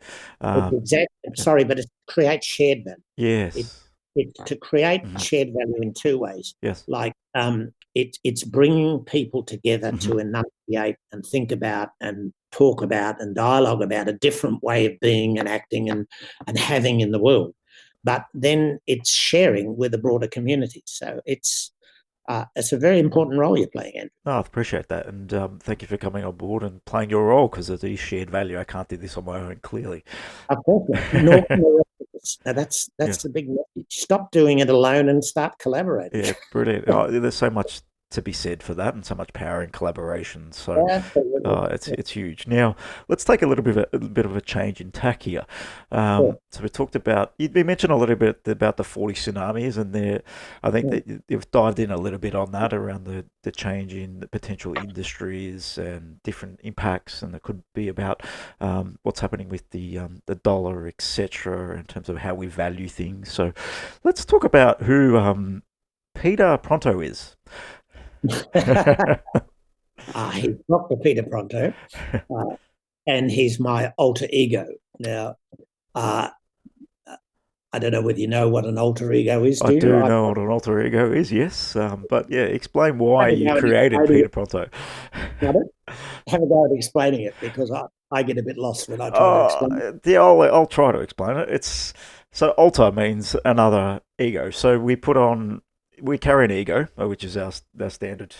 Sorry, but it's to create shared value. Yes. It's to create shared value in two ways. Yes. Like it's bringing people together to enunciate and think about and talk about and dialogue about a different way of being and acting and having in the world. But then it's sharing with a broader community. So it's a very important role you're playing, Andrew. No, I appreciate that, and thank you for coming on board and playing your role, because it is shared value. I can't do this on my own, clearly. Of course not. Now that's the big message. Stop doing it alone and start collaborating. Yeah, brilliant. There's so much to be said for that, and so much power in collaboration. So Absolutely. it's huge. Now let's take a bit of a change in tack here. Sure. So we talked about you mentioned a little bit about the 40 tsunamis, and there, I think Mm. that you've dived in a little bit on that around the change in the potential industries and different impacts, and it could be about what's happening with the dollar, etc., in terms of how we value things. So let's talk about who Peter Pronto is. He's Dr. Peter Pronto, uh, and he's my alter ego. Now, uh, I don't know whether you know what an alter ego is, I do you? do know what an alter ego is, yes. But yeah, explain why Have a you go at created explaining Peter it. Pronto. Pardon? Have a go at explaining it because I get a bit lost when I try to explain it. Yeah, I'll try to explain it. It's so alter means another ego. So we carry an ego, which is our standard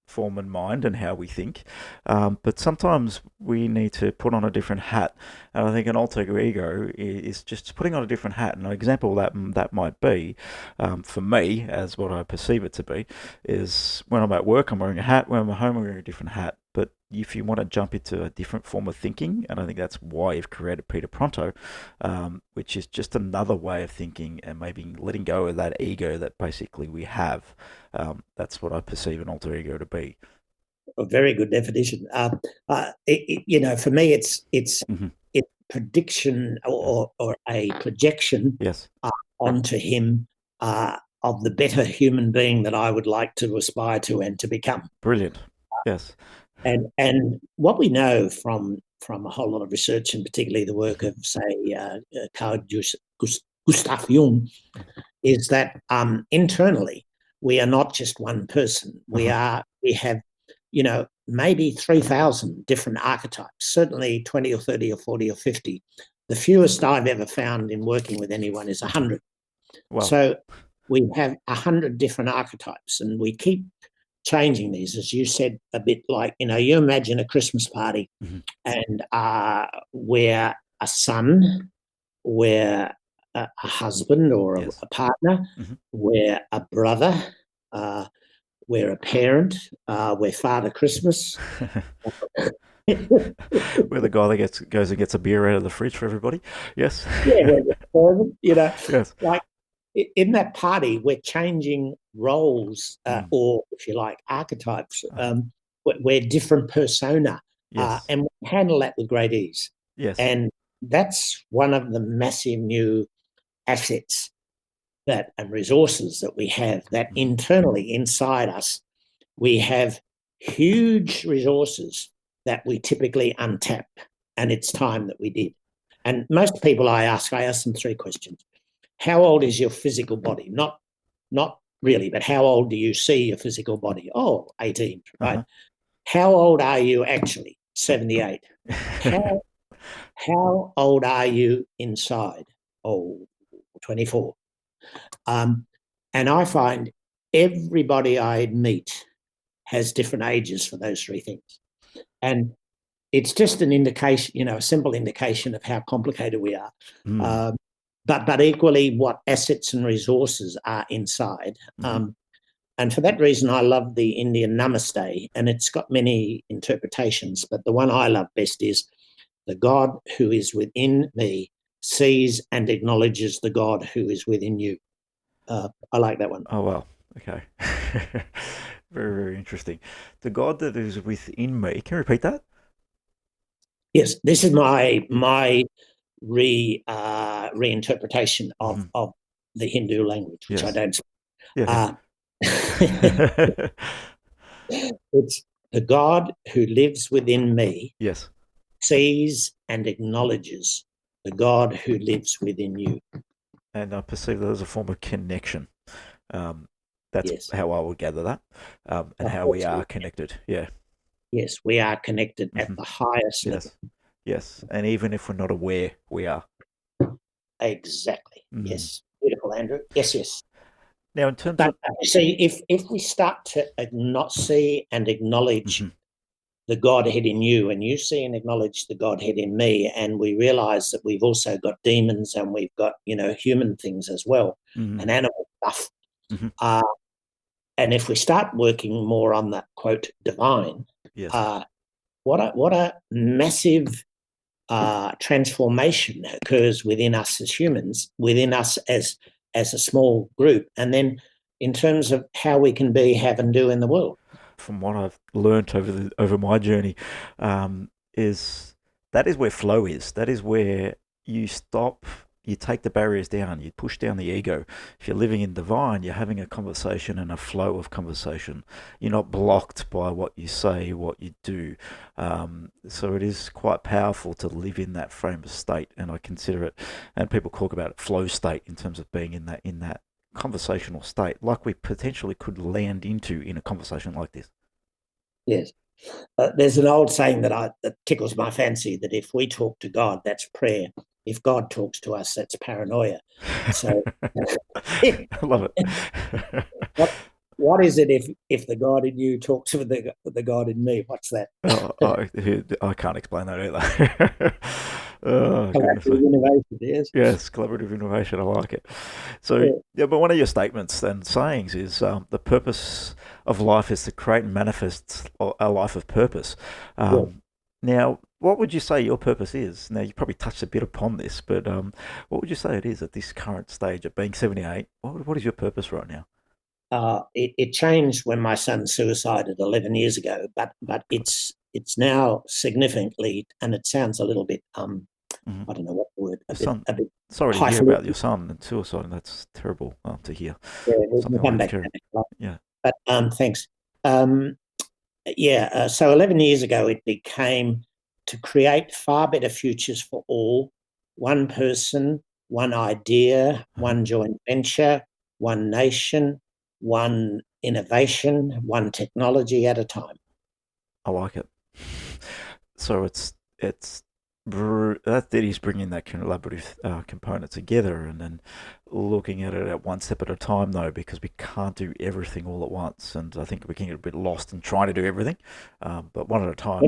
form and mind and how we think. But sometimes we need to put on a different hat, and I think an alter ego is just putting on a different hat. And an example that might be, for me, as what I perceive it to be, is when I'm at work, I'm wearing a hat. When I'm at home, I'm wearing a different hat. But if you want to jump into a different form of thinking, and I think that's why you've created Peter Pronto, which is just another way of thinking and maybe letting go of that ego that basically we have. That's what I perceive an alter ego to be. A very good definition. For me, it's Mm-hmm. it's prediction Yes. or a projection Yes. onto him of the better human being that I would like to aspire to and to become. Brilliant. Yes. And what we know from a whole lot of research, and particularly the work of, say, Carl Gustav Jung, is that internally we are not just one person. We have maybe 3,000 different archetypes, certainly 20 or 30 or 40 or 50. The fewest I've ever found in working with anyone is 100. Wow. So we have 100 different archetypes, and we keep changing these, as you said, a bit like, you imagine a Christmas party, Mm-hmm. and we're a son, we're a husband or Yes. a partner, Mm-hmm. we're a brother, uh, we're a parent, we're Father Christmas. We're the guy that goes and gets a beer out of the fridge for everybody. Yes. Yeah, Yes. like in that party, we're changing roles, Mm. or if you like, archetypes. Uh-huh. We're different persona, Yes. and we handle that with great ease. Yes. And that's one of the massive new assets and resources that we have, that Mm-hmm. internally inside us, we have huge resources that we typically untap, and it's time that we did. And most people I ask them three questions. How old is your physical body? Not really, but how old do you see your physical body? Oh, 18, right? Uh-huh. How old are you actually? 78. How old are you inside? Oh, 24. And I find everybody I meet has different ages for those three things. And it's just an indication, a simple indication of how complicated we are. Mm. But equally what assets and resources are inside. Mm-hmm. And for that reason, I love the Indian Namaste, and it's got many interpretations, but the one I love best is the God who is within me sees and acknowledges the God who is within you. I like that one. Oh well. Okay. Very, very interesting. The God that is within me. Can you repeat that? Yes, this is my reinterpretation Mm-hmm. of the Hindu language, which I Yes. don't speak. Yeah. Uh, it's the God who lives within me Yes. sees and acknowledges the God who lives within you. And I perceive that as a form of connection. Um, that's Yes. how I would gather that, and Of how we course. are connected. Yeah. Yes, we are connected Mm-hmm. at the highest level. Yes. Yes. And even if we're not aware, we are. Exactly. Mm. Yes. Beautiful, Andrew. Yes, yes. Now, in terms But of. see, if we start to not see and acknowledge Mm-hmm. the Godhead in you, and you see and acknowledge the Godhead in me, and we realize that we've also got demons, and we've got human things as well, Mm-hmm. and animal stuff. Mm-hmm. Uh, And if we start working more on that quote divine, Yes. What a massive transformation occurs within us as humans, within us as a small group, and then in terms of how we can be, have, and do in the world. From what I've learnt over my journey, is that is where flow is. That is where you stop. You take the barriers down. You push down the ego. If you're living in divine, you're having a conversation and a flow of conversation. You're not blocked by what you say, what you do. So it is quite powerful to live in that frame of state, and I consider it. And people talk about it, flow state, in terms of being in that conversational state, like we potentially could land into in a conversation like this. Yes. There's an old saying that tickles my fancy, that if we talk to God, that's prayer. If God talks to us, that's paranoia. So I love it. what is it if the God in you talks with the God in me? What's that? I can't explain that either. Collaborative innovation, yes. Yes, collaborative innovation. I like it. So, yeah, but one of your statements and sayings is the purpose of life is to create and manifest a life of purpose. Now, what would you say your purpose is? Now, you probably touched a bit upon this, but what would you say it is at this current stage of being 78? What is your purpose right now? It changed when my son suicided 11 years ago, but it's now significantly, and it sounds a little bit I don't know what the word. A bit sorry to hear about your son and suicide. That's terrible to hear. Yeah, we'll come back. Yeah. But thanks. So 11 years ago, it became to create far better futures for all. One person, one idea, one joint venture, one nation, one innovation, one technology at a time. I like it. So it's that is bringing that collaborative component together, and then looking at it at one step at a time, though, because we can't do everything all at once, and I think we can get a bit lost in trying to do everything. But one at a time.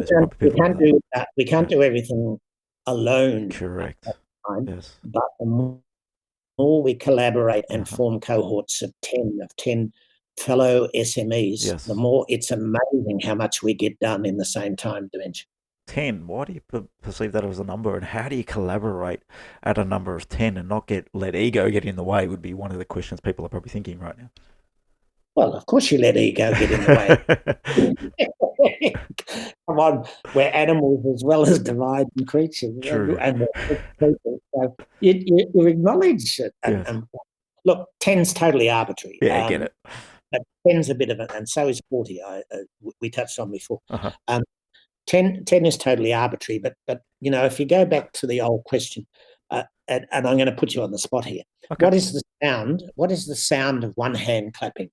We can't do everything alone. Correct. Yes. But the more we collaborate and form cohorts of 10 fellow SMEs, the more it's amazing how much we get done in the same time dimension. 10. Why do you perceive that as a number, and how do you collaborate at a number of 10 and not let ego get in the way? Would be one of the questions people are probably thinking right now. Well, of course you let ego get in the way. Come on, we're animals as well as divine creatures. True. And people. So you acknowledge it. And look, 10's totally arbitrary. Yeah, I get it. 10's a bit of it, and so is 40. We touched on before. 10 is totally arbitrary, but if you go back to the old question, and I'm going to put you on the spot here. Okay. What is the sound? What is the sound of one hand clapping?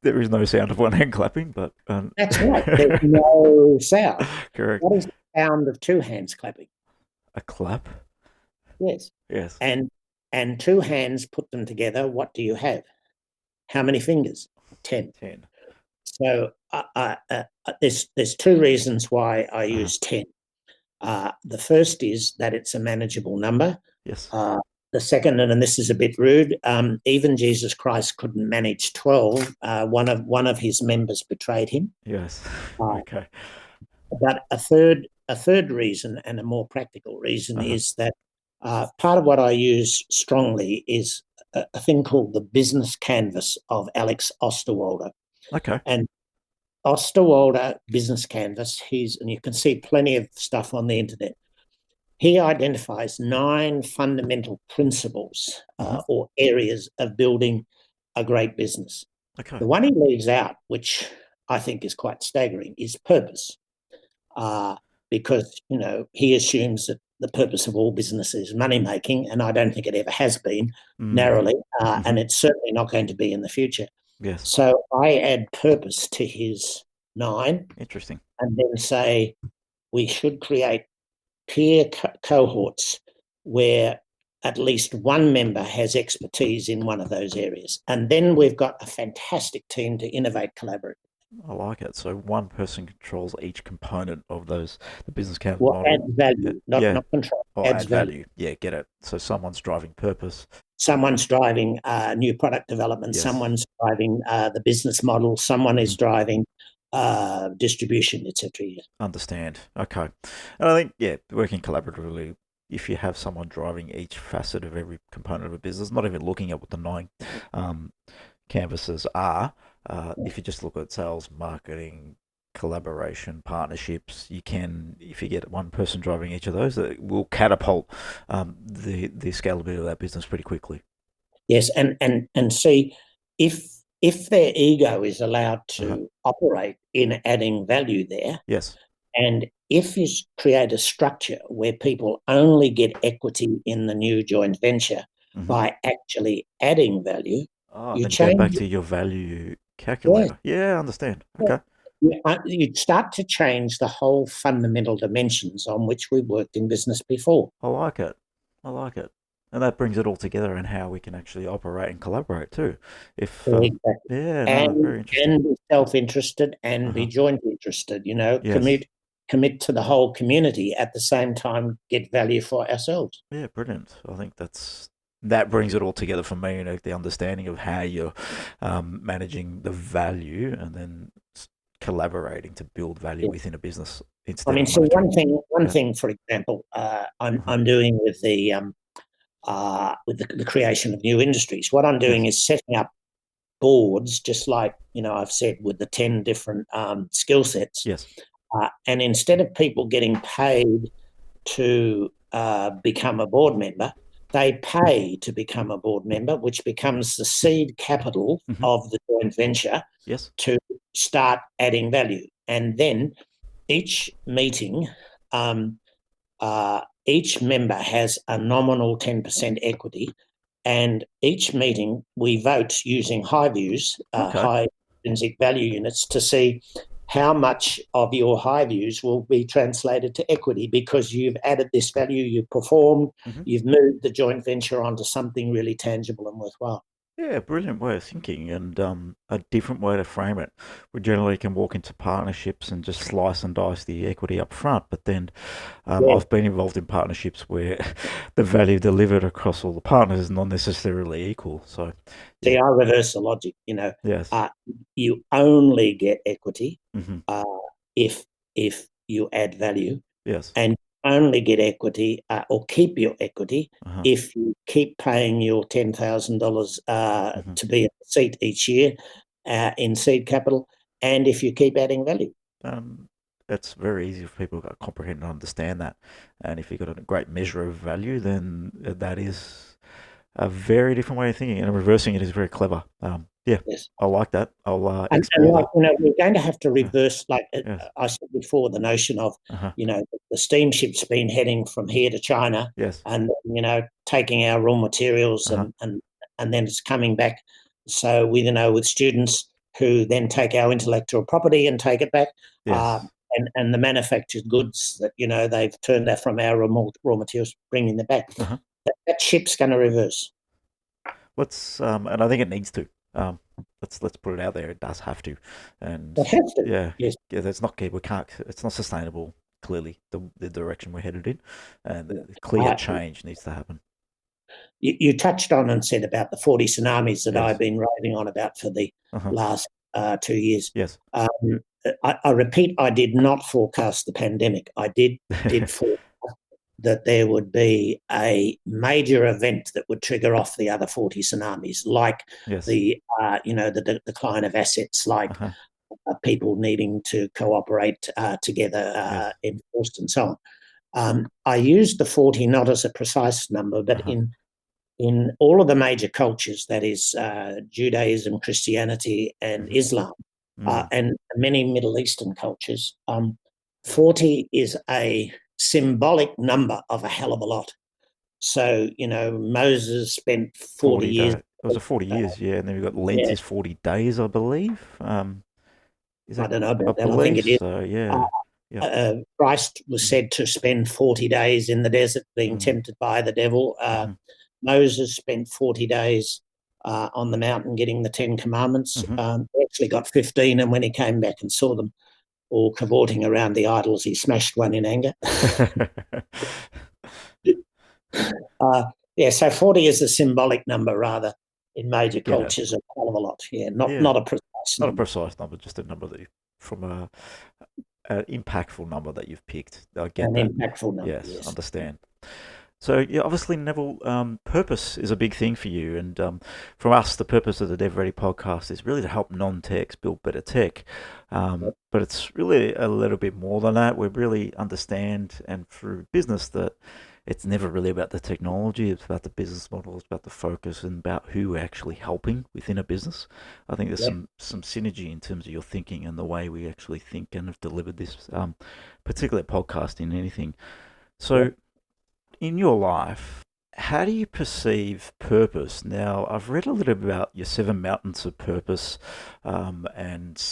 There is no sound of one hand clapping, but that's right. There's no sound. Correct. What is the sound of two hands clapping? A clap. Yes. Yes. And two hands, put them together. What do you have? How many fingers? 10. So there's two reasons why I use 10. The first is that it's a manageable number. Yes. The second, and this is a bit rude, even Jesus Christ couldn't manage 12. One of his members betrayed him. Yes. Okay. But a third reason, and a more practical reason, is that part of what I use strongly is a thing called the business canvas of Alex Osterwalder. Okay. And Osterwalder business canvas, and you can see plenty of stuff on the internet. He identifies 9 fundamental principles or areas of building a great business. Okay. The one he leaves out, which I think is quite staggering, is purpose. Because, he assumes that the purpose of all business is money making, and I don't think it ever has been narrowly, and it's certainly not going to be in the future. Yes. So I add purpose to his 9. Interesting. And then say we should create peer cohorts where at least one member has expertise in one of those areas. And then we've got a fantastic team to innovate, collaborate. I like it. So one person controls each component of the business canvas model. Adds value, not control. Adds value. Yeah, get it. So someone's driving purpose, someone's driving new product development, Yes. someone's driving the business model, someone is driving distribution, etc. Understand. Okay. And I think, yeah, working collaboratively, if you have someone driving each facet of every component of a business, not even looking at what the nine um, canvases are, if you just look at sales, marketing, collaboration, partnerships, you can, if you get one person driving each of those, it will catapult the scalability of that business pretty quickly. Yes, and see, if their ego is allowed to operate in adding value there, Yes. and if you create a structure where people only get equity in the new joint venture by actually adding value, Oh, you then go back change. to your value Yes, calculator. Yeah, I understand. Okay. you'd start to change the whole fundamental dimensions on which we worked in business before. I like it. I like it. And that brings it all together and how we can actually operate and collaborate too. If Exactly. yeah, no, very interesting. And be self-interested and be joint interested, Yes. commit to the whole community at the same time, get value for ourselves. Yeah, brilliant. I think that brings it all together for me, the understanding of how you're managing the value and then collaborating to build value Yeah. within a business I instead mean, of so monetary. one thing, for example, I'm doing with the creation of new industries. What I'm doing is setting up boards, just like I've said, with the 10 different skill sets. Yes. And instead of people getting paid to become a board member, they pay to become a board member, which becomes the seed capital of the joint venture Yes. to start adding value. And then each meeting, each member has a nominal 10% equity, and each meeting we vote using high views, high intrinsic value units, to see how much of your high views will be translated to equity because you've added this value, you've performed, you've moved the joint venture onto something really tangible and worthwhile. Yeah, brilliant way of thinking and a different way to frame it. We generally can walk into partnerships and just slice and dice the equity up front, but then I've been involved in partnerships where the value delivered across all the partners is not necessarily equal. So, see, I reverse the logic. Yes. You only get equity Mm-hmm. if you add value. Yes. And only get equity or keep your equity if you keep paying your $10,000 to be in the seat each year in seed capital, and if you keep adding value. It's very easy for people to comprehend and understand that. And if you've got a great measure of value, then that is a very different way of thinking. And reversing it is very clever. Yeah, yes. I like that. I'll and explore like, that. we're going to have to reverse, Yes. I said before, the notion of, the steamship's been heading from here to China, Yes. and taking our raw materials and then it's coming back. So with students who then take our intellectual property and take it back, Yes. and the manufactured goods that they've turned out from our raw materials, bringing them back. That ship's going to reverse. And I think it needs to. Let's put it out there. It does have to, and It has to. yeah, Yes. yeah. That's not key. We can't. It's not sustainable. Clearly, the direction we're headed in, and the clear change needs to happen. You touched on and said about the 40 tsunamis that I've been raving on about for the last 2 years. Yes. I repeat, I did not forecast the pandemic. I did forecast that there would be a major event that would trigger off the other 40 tsunamis, like the decline of assets, like people needing to cooperate together, enforced, and so on. I used the 40 not as a precise number, but in all of the major cultures, that is Judaism, Christianity, and Islam, and many Middle Eastern cultures, 40 is a symbolic number of a hell of a lot. So, Moses spent 40 years. It was 40 years, yeah. And then we've got Lent is 40 days, I believe. Is that, I don't know about I that. I think it is. so, yeah. Christ was said to spend 40 days in the desert being tempted by the devil. Moses spent 40 days on the mountain getting the 10 Commandments. He actually got 15, and when he came back and saw them all cavorting around the idols, he smashed one in anger. Yeah, so 40 is a symbolic number rather in major Get it? cultures, a hell of a lot. Yeah, Yeah, not a precise not a number. precise number, just a number that from a impactful number that you've picked. I get An that. impactful number, Yes, yes. understand. So yeah, obviously, Neville, purpose is a big thing for you, and from us, the purpose of the DevReady podcast is really to help non-techs build better tech. But it's really a little bit more than that. We really understand, and through business, that it's never really about the technology. It's about the business model. It's about the focus and about who we're actually helping within a business. I think there's Yep. some synergy in terms of your thinking and the way we actually think and have delivered this particular podcast in anything. So. Yep. In your life, how do you perceive purpose? Now, I've read a little bit about your seven mountains of purpose and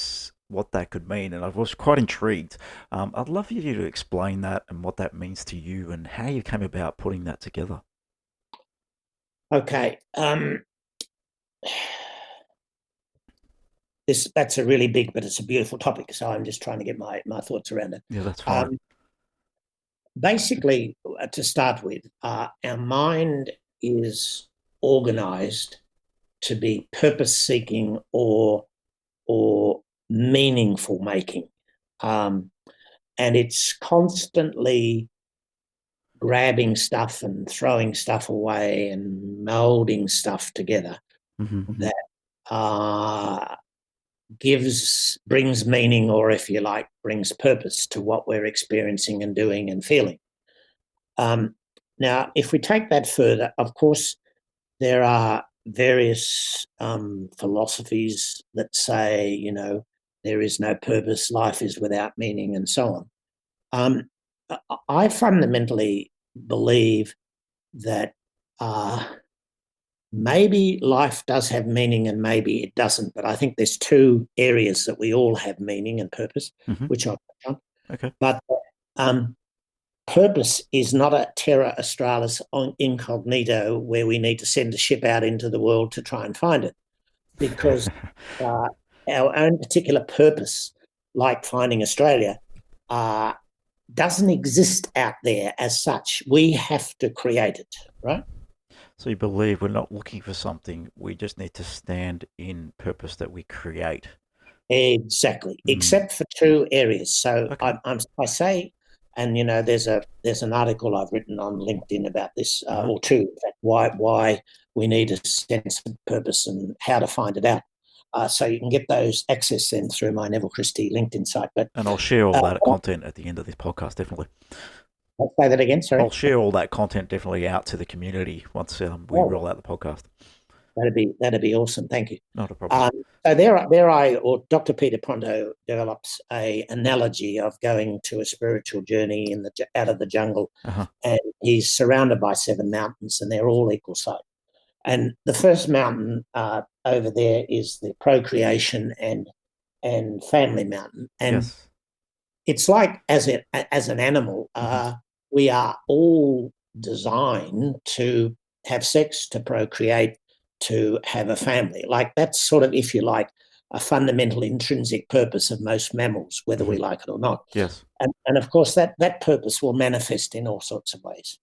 what that could mean, and I was quite intrigued. I'd love for you to explain that and what that means to you and how you came about putting that together. Okay. That's a really big, but it's a beautiful topic. So I'm just trying to get my thoughts around it. Yeah, that's fine. Basically, to start with, our mind is organized to be purpose-seeking or meaningful making, and it's constantly grabbing stuff and throwing stuff away and molding stuff together that brings meaning, or if you like, brings purpose to what we're experiencing and doing and feeling. Now, if we take that further, of course, there are various philosophies that say, there is no purpose, life is without meaning, and so on. I fundamentally believe that maybe life does have meaning and maybe it doesn't, but I think there's two areas that we all have meaning and purpose, which I'll touch on. Okay. But purpose is not a terra australis incognito where we need to send a ship out into the world to try and find it, because our own particular purpose, like finding Australia, doesn't exist out there as such. We have to create it, right? So you believe we're not looking for something, we just need to stand in purpose that we create. Exactly, except for two areas. So Okay. I say, and there's an article I've written on LinkedIn about this, or two, in fact, why we need a sense of purpose and how to find it out. So you can get those access then through my Neville Christie LinkedIn site. And I'll share all that content at the end of this podcast, definitely. I'll say that again, sorry. I'll share all that content definitely out to the community once we roll out the podcast. That'd be awesome. Thank you. Not a problem. So Dr. Peter Pronto develops a analogy of going to a spiritual journey out of the jungle, and he's surrounded by seven mountains, and they're all equal size. And the first mountain over there is the procreation and family mountain, and it's like as an animal, we are all designed to have sex, to procreate, to have a family. Like that's sort of, if you like, a fundamental intrinsic purpose of most mammals, whether we like it or not. Yes. And of course, that purpose will manifest in all sorts of ways.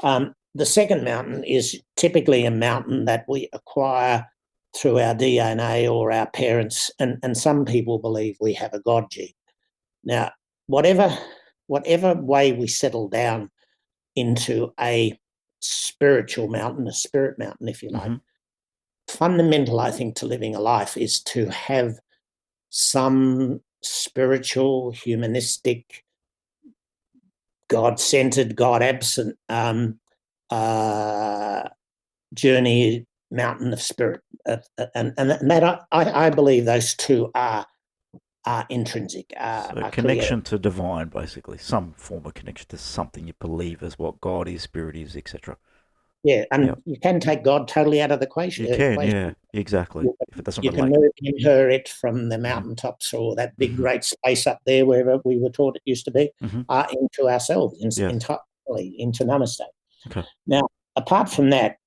The second mountain is typically a mountain that we acquire through our DNA or our parents, and some people believe we have a God gene. Now, whatever way we settle down into a spiritual mountain, a spirit mountain, if you like, fundamental, I think, to living a life is to have some spiritual, humanistic, God-centered, God-absent journey, mountain of spirit, and that I believe those two are intrinsic. So connection to divine, basically, some form of connection to something you believe as what God is, spirit is, etc. Yeah, and you can take God totally out of the equation. You can, yeah, exactly. If it doesn't you relate. can inherit it from the mountaintops or that big great space up there, wherever we were taught it used to be, into ourselves, entirely into Namaste. Okay. Now, apart from that,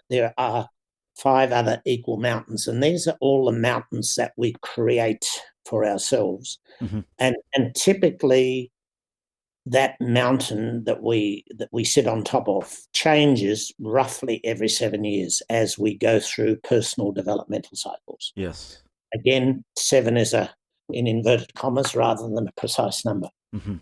there are 5 other equal mountains, and these are all the mountains that we create for ourselves. And typically that mountain that we sit on top of changes roughly every 7 years as we go through personal developmental cycles. Yes. Again, 7 is in inverted commas rather than a precise number. Mm-hmm.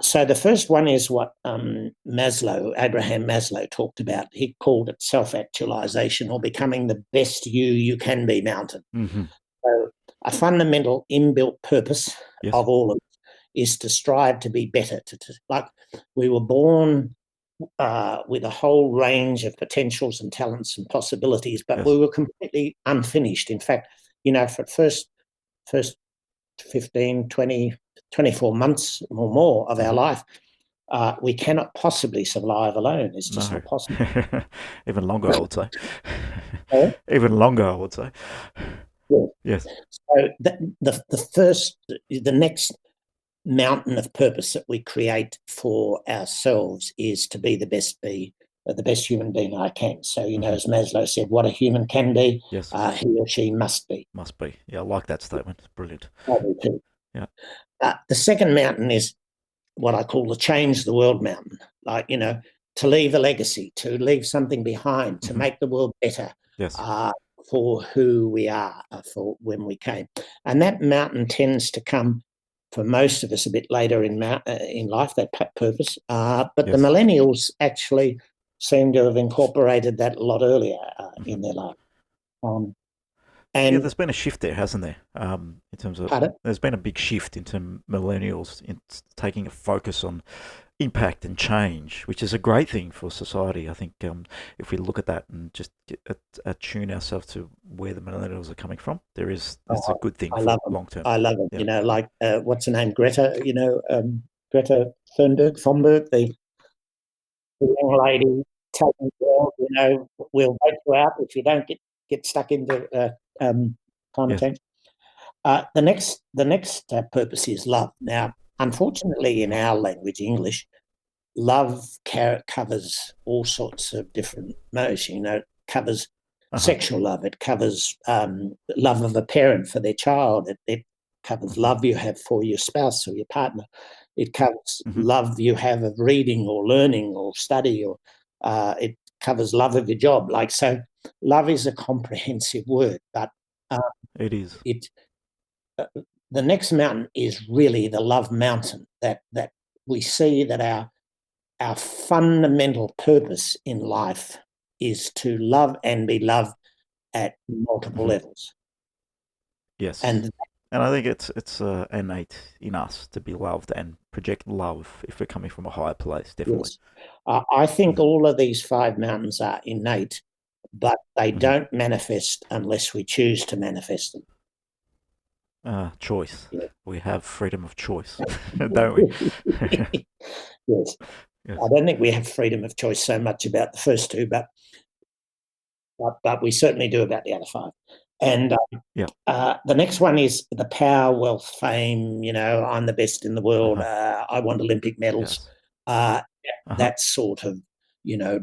So the first one is what Abraham Maslow talked about. He called it self-actualization, or becoming the best you can be mountain. Mm-hmm. So a fundamental inbuilt purpose Yes. of all of it is to strive to be better. Like we were born with a whole range of potentials and talents and possibilities, but Yes. we were completely unfinished. In fact, for the first 15, 20, 24 months or more of our life, we cannot possibly survive alone. It's just not possible. Even longer, I would say. Oh? Even longer, I would say. Yeah. Yes. So the next mountain of purpose that we create for ourselves is to be the best human being I can. So, as Maslow said, what a human can be, Yes. He or she must be. Must be. Yeah, I like that statement. It's brilliant. I do too. Yeah. The second mountain is what I call the change the world mountain. Like, to leave a legacy, to leave something behind, to make the world better. Yes. For who we are, for when we came. And that mountain tends to come for most of us a bit later in life, that purpose. But the millennials actually seem to have incorporated that a lot earlier in their life. And there's been a shift there, hasn't there? In terms of there's been a big shift into millennials in taking a focus on impact and change, which is a great thing for society. I think if we look at that and just attune ourselves to where the millennials are coming from, it's a good thing for long term. I love it. Yeah. Like what's her name, Greta? Greta Thunberg, the young lady telling the world, we'll vote you out if you don't get stuck into climate change. The next purpose is love. Now, unfortunately, in our language, English, love covers all sorts of different modes. It covers sexual love. It covers love of a parent for their child. It covers love you have for your spouse or your partner. It covers love you have of reading or learning or study, or it covers love of your job. So love is a comprehensive word, but it is. The next mountain is really the love mountain, that we see that our fundamental purpose in life is to love and be loved at multiple levels. Yes. And I think it's innate in us to be loved and project love if we're coming from a higher place, definitely. Yes. I think all of these 5 mountains are innate, but they don't manifest unless we choose to manifest them. Choice. Yeah. We have freedom of choice, don't we? Yes. I don't think we have freedom of choice so much about the first 2, but we certainly do about the other 5. And the next one is the power, wealth, fame. I'm the best in the world. I want Olympic medals. Yes. That sort of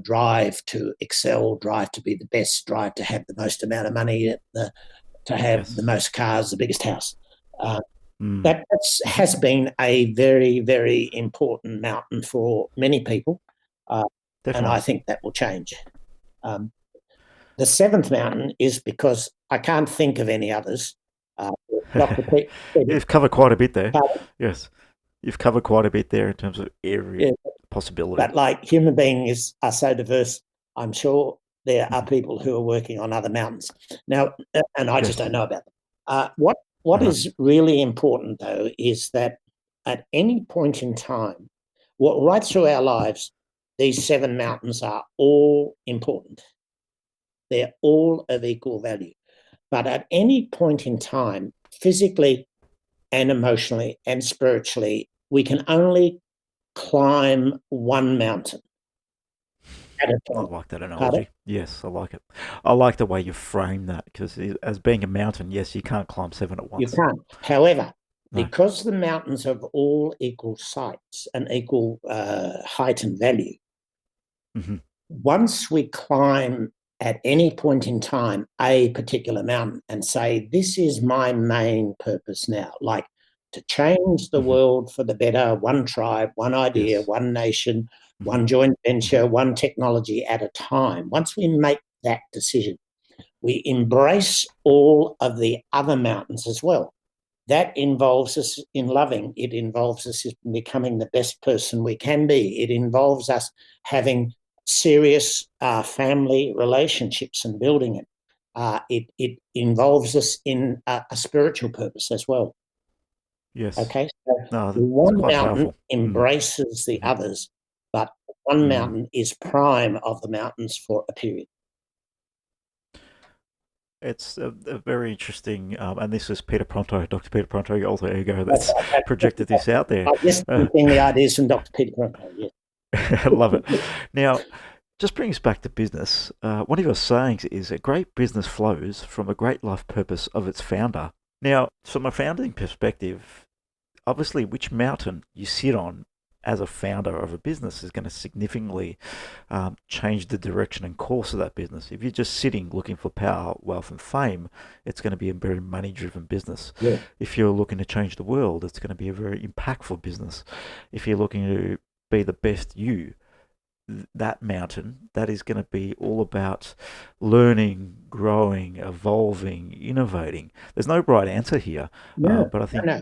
drive to excel, drive to be the best, drive to have the most amount of money, to have the most cars, the biggest house. That has been a very, very important mountain for many people, and I think that will change. The 7th mountain is, because I can't think of any others. Dr. Pete, you've covered quite a bit there. Yes, you've covered quite a bit there in terms of area possibility. But human beings are so diverse, I'm sure there are people who are working on other mountains now, and I just don't know about them. What is really important, though, is that at any point in time, right through our lives, these 7 mountains are all important. They're all of equal value. But at any point in time, physically and emotionally and spiritually, we can only climb one mountain at a time. I like that analogy. Yes, I like it. I like the way you frame that, because as being a mountain, yes, you can't climb 7 at once. You can't. However, because the mountains have all equal size and equal height and value, once we climb at any point in time a particular mountain and say, this is my main purpose now, like to change the hmm world for the better, one tribe, one idea, Yes. one nation, hmm one joint hmm venture, one technology at a time. Once we make that decision, we embrace all of the other mountains as well. That involves us in loving. It involves us in becoming the best person we can be. It involves us having serious family relationships and building it. It involves us in a spiritual purpose as well. Yes. Okay, so No, that's one quite mountain powerful. embraces the Mm-hmm. others, but one Mm. mountain is prime of the mountains for a period. It's a very interesting, and this is Peter Pronto, Dr. Peter Pronto, your alter ego, That's that's projected this out there. I guess Uh, the ideas from Dr. Peter Pronto, yes. I love it. Now, just bring us back to business. One of your sayings is a great business flows from a great life purpose of its founder. Now, from a founding perspective, obviously, which mountain you sit on as a founder of a business is going to significantly change the direction and course of that business. If you're just sitting looking for power, wealth, and fame, it's going to be a very money driven business. Yeah. If you're looking to change the world, it's going to be a very impactful business. If you're looking to be the best you, that mountain, that is going to be all about learning, growing, evolving, innovating. There's no right answer here, No, but I think no.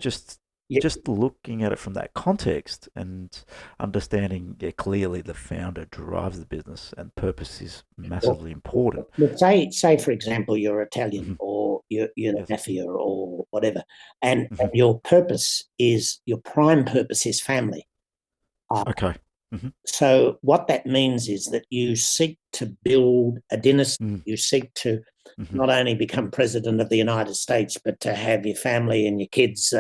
Yeah, just looking at it from that context and understanding, yeah, clearly the founder drives the business and purpose is well, massively important. say for example, you're Italian hmm or you're the Yes. mafia or whatever, and hmm your purpose is your prime purpose is family. Uh, Okay. hmm so what that means is that you seek to build a dynasty. mm You seek to hmm not only become president of the United States, but to have your family and your kids,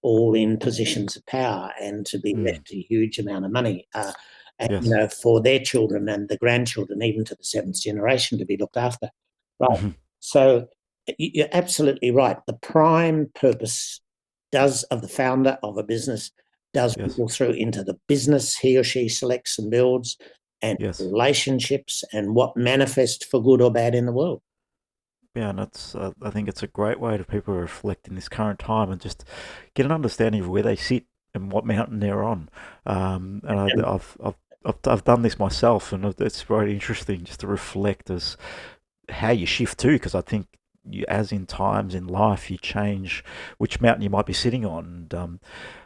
all in positions of power and to be mm left a huge amount of money, and Yes. for their children and the grandchildren, even to the seventh generation, to be looked after. Right. hmm So you're absolutely right. The prime purpose does of the founder of a business does Yes. ripple through into the business he or she selects and builds, and Yes. relationships and what manifests for good or bad in the world. Yeah, and I think it's a great way to people reflect in this current time and just get an understanding of where they sit and what mountain they're on. And And I've done this myself, and it's very interesting just to reflect as how you shift too, because I think you, as in times in life, you change which mountain you might be sitting on. And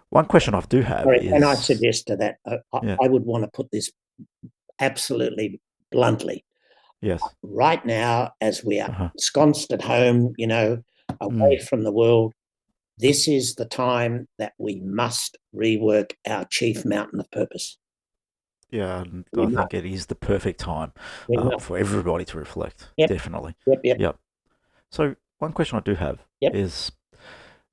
one question I do have sorry, can I is, suggest to that? yeah, I would want to put this absolutely bluntly. yes, Right now, as we are uh-huh, ensconced at home, away mm, from the world, this is the time that we must rework our chief mountain of purpose. yeah, and We I must. think it is the perfect time We must. for everybody to reflect. Yep. Definitely, Yep. yep. So one question I do have Yep. is,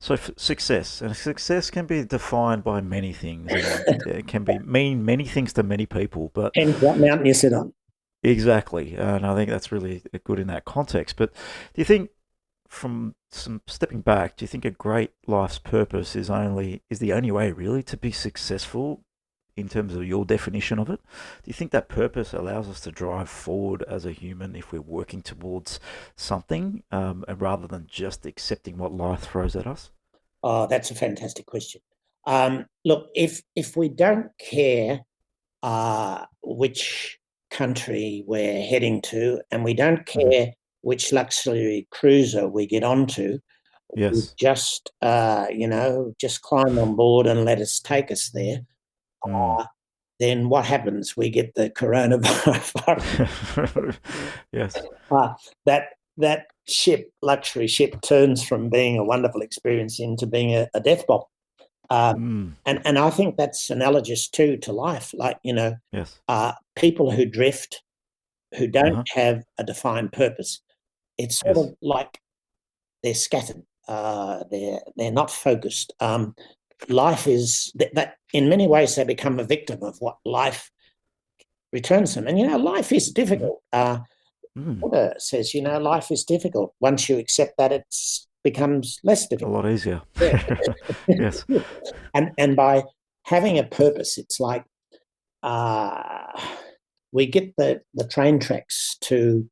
so success, and success can be defined by many things, and it can be mean many things to many people. But Depends what mountain you sit on. exactly, and I think that's really good in that context. But do you think, from some stepping back, do you think a great life's purpose is the only way really to be successful in terms of your definition of it? Do you think that purpose allows us to drive forward as a human if we're working towards something, and rather than just accepting what life throws at us? Oh, that's a fantastic question. Look, if we don't care which country we're heading to, and we don't hmm care which luxury cruiser we get onto, we Yes. just climb on board and let us take us there. Mm. Uh, then what happens? We get the coronavirus. Yes. uh, that luxury ship, turns from being a wonderful experience into being a death bomb. Mm. And I think that's analogous too to life. Like, Yes. people who drift, who don't Uh-huh. have a defined purpose, it's sort Yes. of like they're scattered. They're not focused. Life is that in many ways they become a victim of what life returns them. And life is hmm difficult. Mm. Buddha says, life is difficult. Once you accept that, it becomes less A difficult. lot easier. Yeah. Yes. And by having a purpose, it's like uh, we get the train tracks to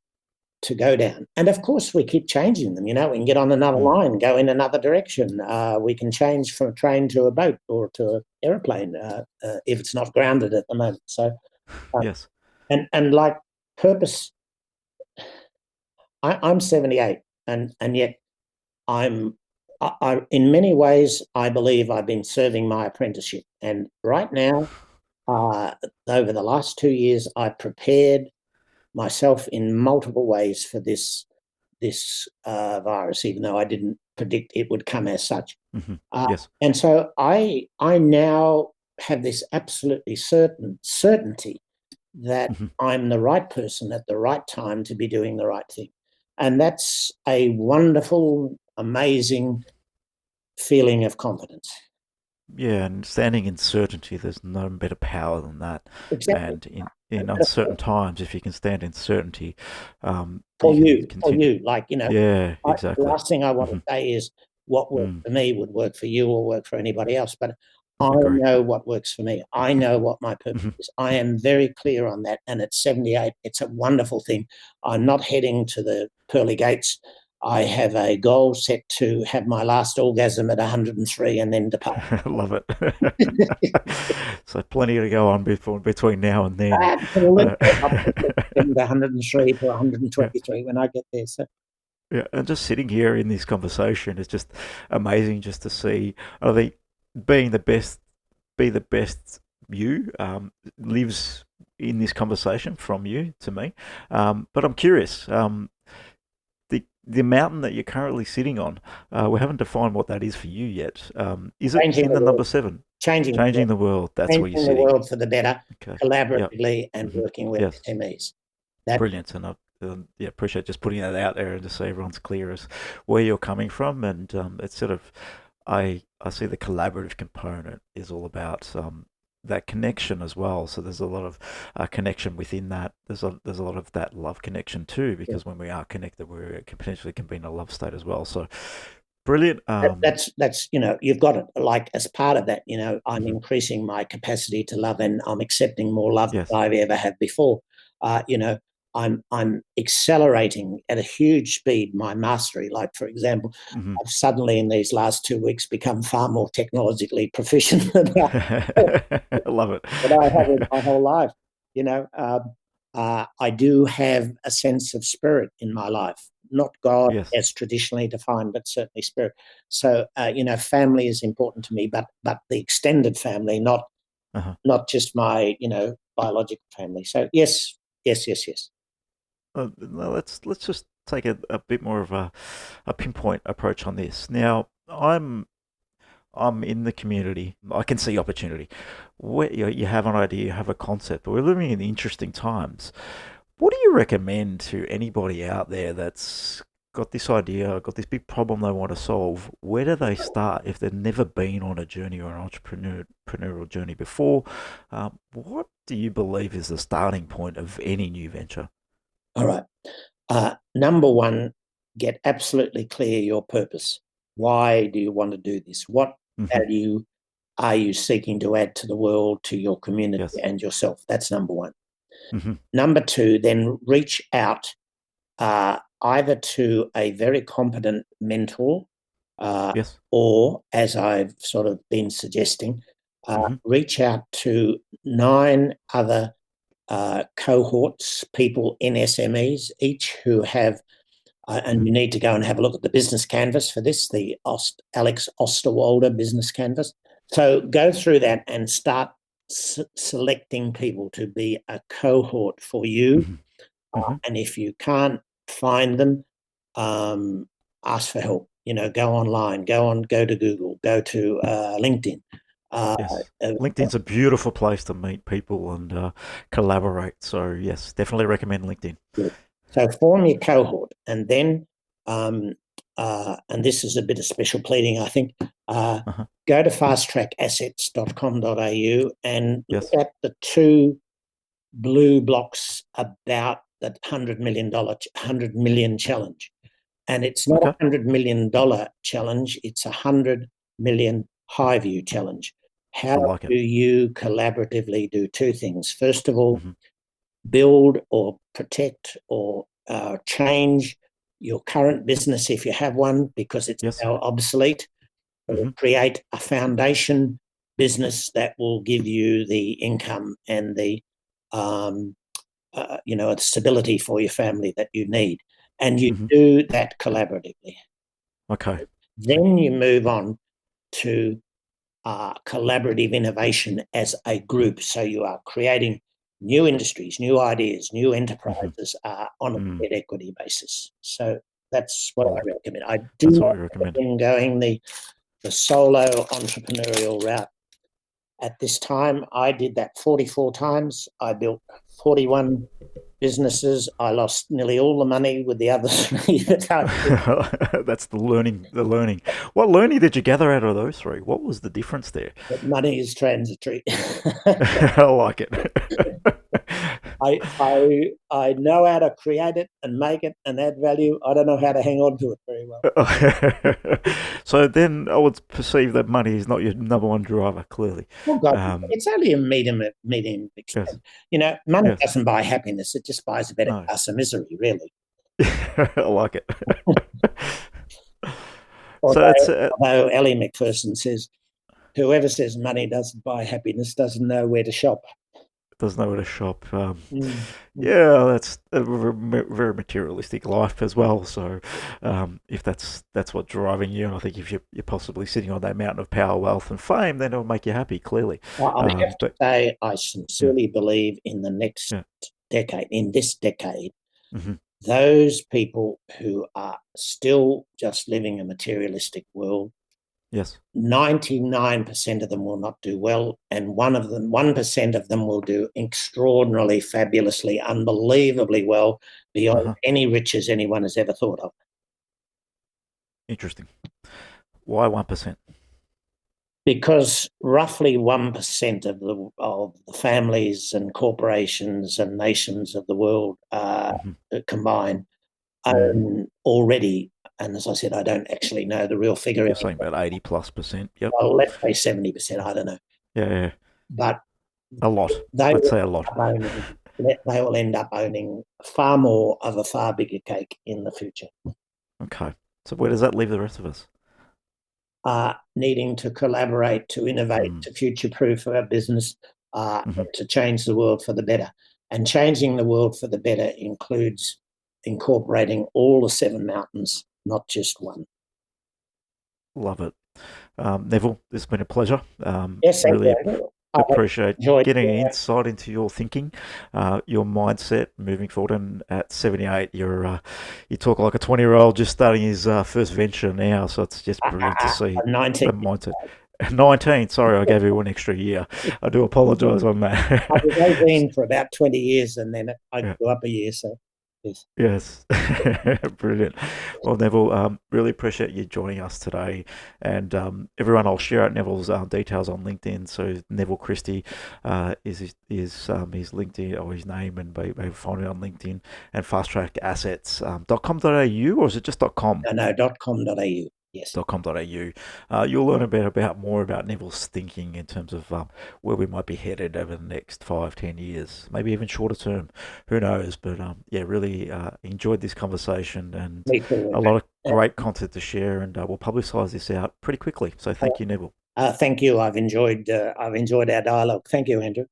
to go down. And of course, we keep changing them. We can get on another line, go in another direction. We can change from a train to a boat or to an airplane if it's not grounded at the moment. So, Yes. And like purpose, I'm 78, and yet I'm. In many ways, I believe I've been serving my apprenticeship. And right now, over the last 2 years, I prepared myself in multiple ways for this virus, even though I didn't predict it would come as such. Yes. And so I now have this absolutely certainty that I'm the right person at the right time to be doing the right thing. And that's a wonderful, amazing feeling of confidence. Yeah, and standing in certainty, there's no better power than that. Exactly. And in uncertain times, if you can stand in certainty, For you can you, continue. Yeah, the exactly. last thing I want to say is what works for me would work for you or work for anybody else. But I Agree. know what works for me. I know what my purpose is. I am very clear on that. And at 78, it's a wonderful thing. I'm not heading to the pearly gates. I have a goal set to have my last orgasm at 103 and then depart. I love it. So plenty to go on between now and then. Absolutely. 103 to 123 when I get there. So. Yeah, and just sitting here in this conversation is just amazing just to see. I think being the best, be the best you lives in this conversation from you to me. But I'm curious, the mountain that you're currently sitting on, we haven't defined what that is for you yet. Is it in the number 7? Changing the world. That's where you're changing sitting. the world for the better, Okay. collaboratively and working with SMEs. Brilliant, and I appreciate just putting that out there and just so everyone's clear as where you're coming from. And it's sort of, I see the collaborative component is all about that connection as well. So there's a lot of connection within that. There's a lot of that love connection too, because when we are connected, we potentially can be in a love state as well. So brilliant. That's you've got it. Like as part of that, I'm increasing my capacity to love, and I'm accepting more love than I've ever had before. I'm accelerating at a huge speed my mastery. Like, for example, I've suddenly in these last 2 weeks become far more technologically proficient than I love it. But I have in my whole life. I do have a sense of spirit in my life, not God as traditionally defined, but certainly spirit. So, family is important to me, but the extended family, not just my, biological family. So yes. Let's just take a bit more of a pinpoint approach on this. Now, I'm in the community. I can see opportunity. Where you have an idea, you have a concept, but we're living in interesting times. What do you recommend to anybody out there that's got this idea, got this big problem they want to solve? Where do they start if they've never been on a journey or an entrepreneurial journey before? What do you believe is the starting point of any new venture? All right. Number one, get absolutely clear your purpose. Why do you want to do this? What value are you seeking to add to the world, to your community and yourself? That's number one. Number two, then reach out either to a very competent mentor or, as I've sort of been suggesting, reach out to 9 other cohorts, people in SMEs, each who have, and you need to go and have a look at the business canvas for this, the Alex Osterwalder business canvas. So go through that and start selecting people to be a cohort for you. And if you can't find them, ask for help. Go online, go to Google, go to LinkedIn. LinkedIn's a beautiful place to meet people and collaborate. So yes, definitely recommend LinkedIn. Good. So form your cohort, and then, and this is a bit of special pleading, I think, go to fasttrackassets.com.au and look at the 2 blue blocks about that $100 million challenge. And it's not a $100 million challenge, it's a $100 million high view challenge. How do you collaboratively do 2 things? First of all, build or protect or change your current business if you have one because it's Yes. now obsolete, or create a foundation business that will give you the income and the the stability for your family that you need. And you do that collaboratively. Okay. Then you move on to collaborative innovation as a group. So you are creating new industries, new ideas, new enterprises on a debt equity basis. So that's what I recommend. I do That's what not we recommend. recommend going the solo entrepreneurial route. At this time, I did that 44 times. I built 41 businesses. I lost nearly all the money with the other three. That's the learning. What learning did you gather out of those three? What was the difference there? But money is transitory. I like it. I know how to create it and make it and add value. I don't know how to hang on to it very well. So then I would perceive that money is not your number one driver, clearly. Oh God, it's only a medium extent. Yes. Money doesn't buy happiness. It just buys a better class of misery, really. I like it. Although Ellie Macpherson says, whoever says money doesn't buy happiness doesn't know where to shop. Doesn't know where to shop. Yeah, that's a very materialistic life as well. So, if that's what's driving you, and I think if you're possibly sitting on that mountain of power, wealth, and fame, then it'll make you happy. Clearly, I have to say, I sincerely believe in the next decade, in this decade, those people who are still just living a materialistic world. Yes. 99% of them will not do well, and 1% of them will do extraordinarily, fabulously, unbelievably well, beyond any riches anyone has ever thought of. Interesting. Why 1%? Because roughly 1% of the families and corporations and nations of the world combined own already. And as I said, I don't actually know the real figure. You're saying about 80+%. Yep. Well, let's say 70%. I don't know. Yeah. But a lot. Let's say a lot. They will end up owning far more of a far bigger cake in the future. Okay. So where does that leave the rest of us? Needing to collaborate, to innovate, to future-proof our business, to change the world for the better. And changing the world for the better includes incorporating all the 7 mountains, not just one. Love it. Neville, it's been a pleasure. Yes, really appreciate getting insight into your thinking, your mindset moving forward. And at 78, you talk like a 20-year-old just starting his first venture now. So it's just brilliant to see 19. the mindset. 19, sorry, I gave you one extra year. I do apologise on that. I was 18 for about 20 years and then I grew up a year, so yes. Brilliant. Well, Neville, really appreciate you joining us today. And everyone, I'll share out Neville's details on LinkedIn. So Neville Christie is his LinkedIn or his name, and maybe find it on LinkedIn. And fasttrackassets.com.au, or is it just .com? No, .com.au. Yes. .com.au. You'll learn about more about Neville's thinking in terms of where we might be headed over the next 5-10 years, maybe even shorter term. Who knows? But really enjoyed this conversation, and a lot of great content to share. And we'll publicise this out pretty quickly. So thank you, Neville. Thank you. I've enjoyed our dialogue. Thank you, Andrew.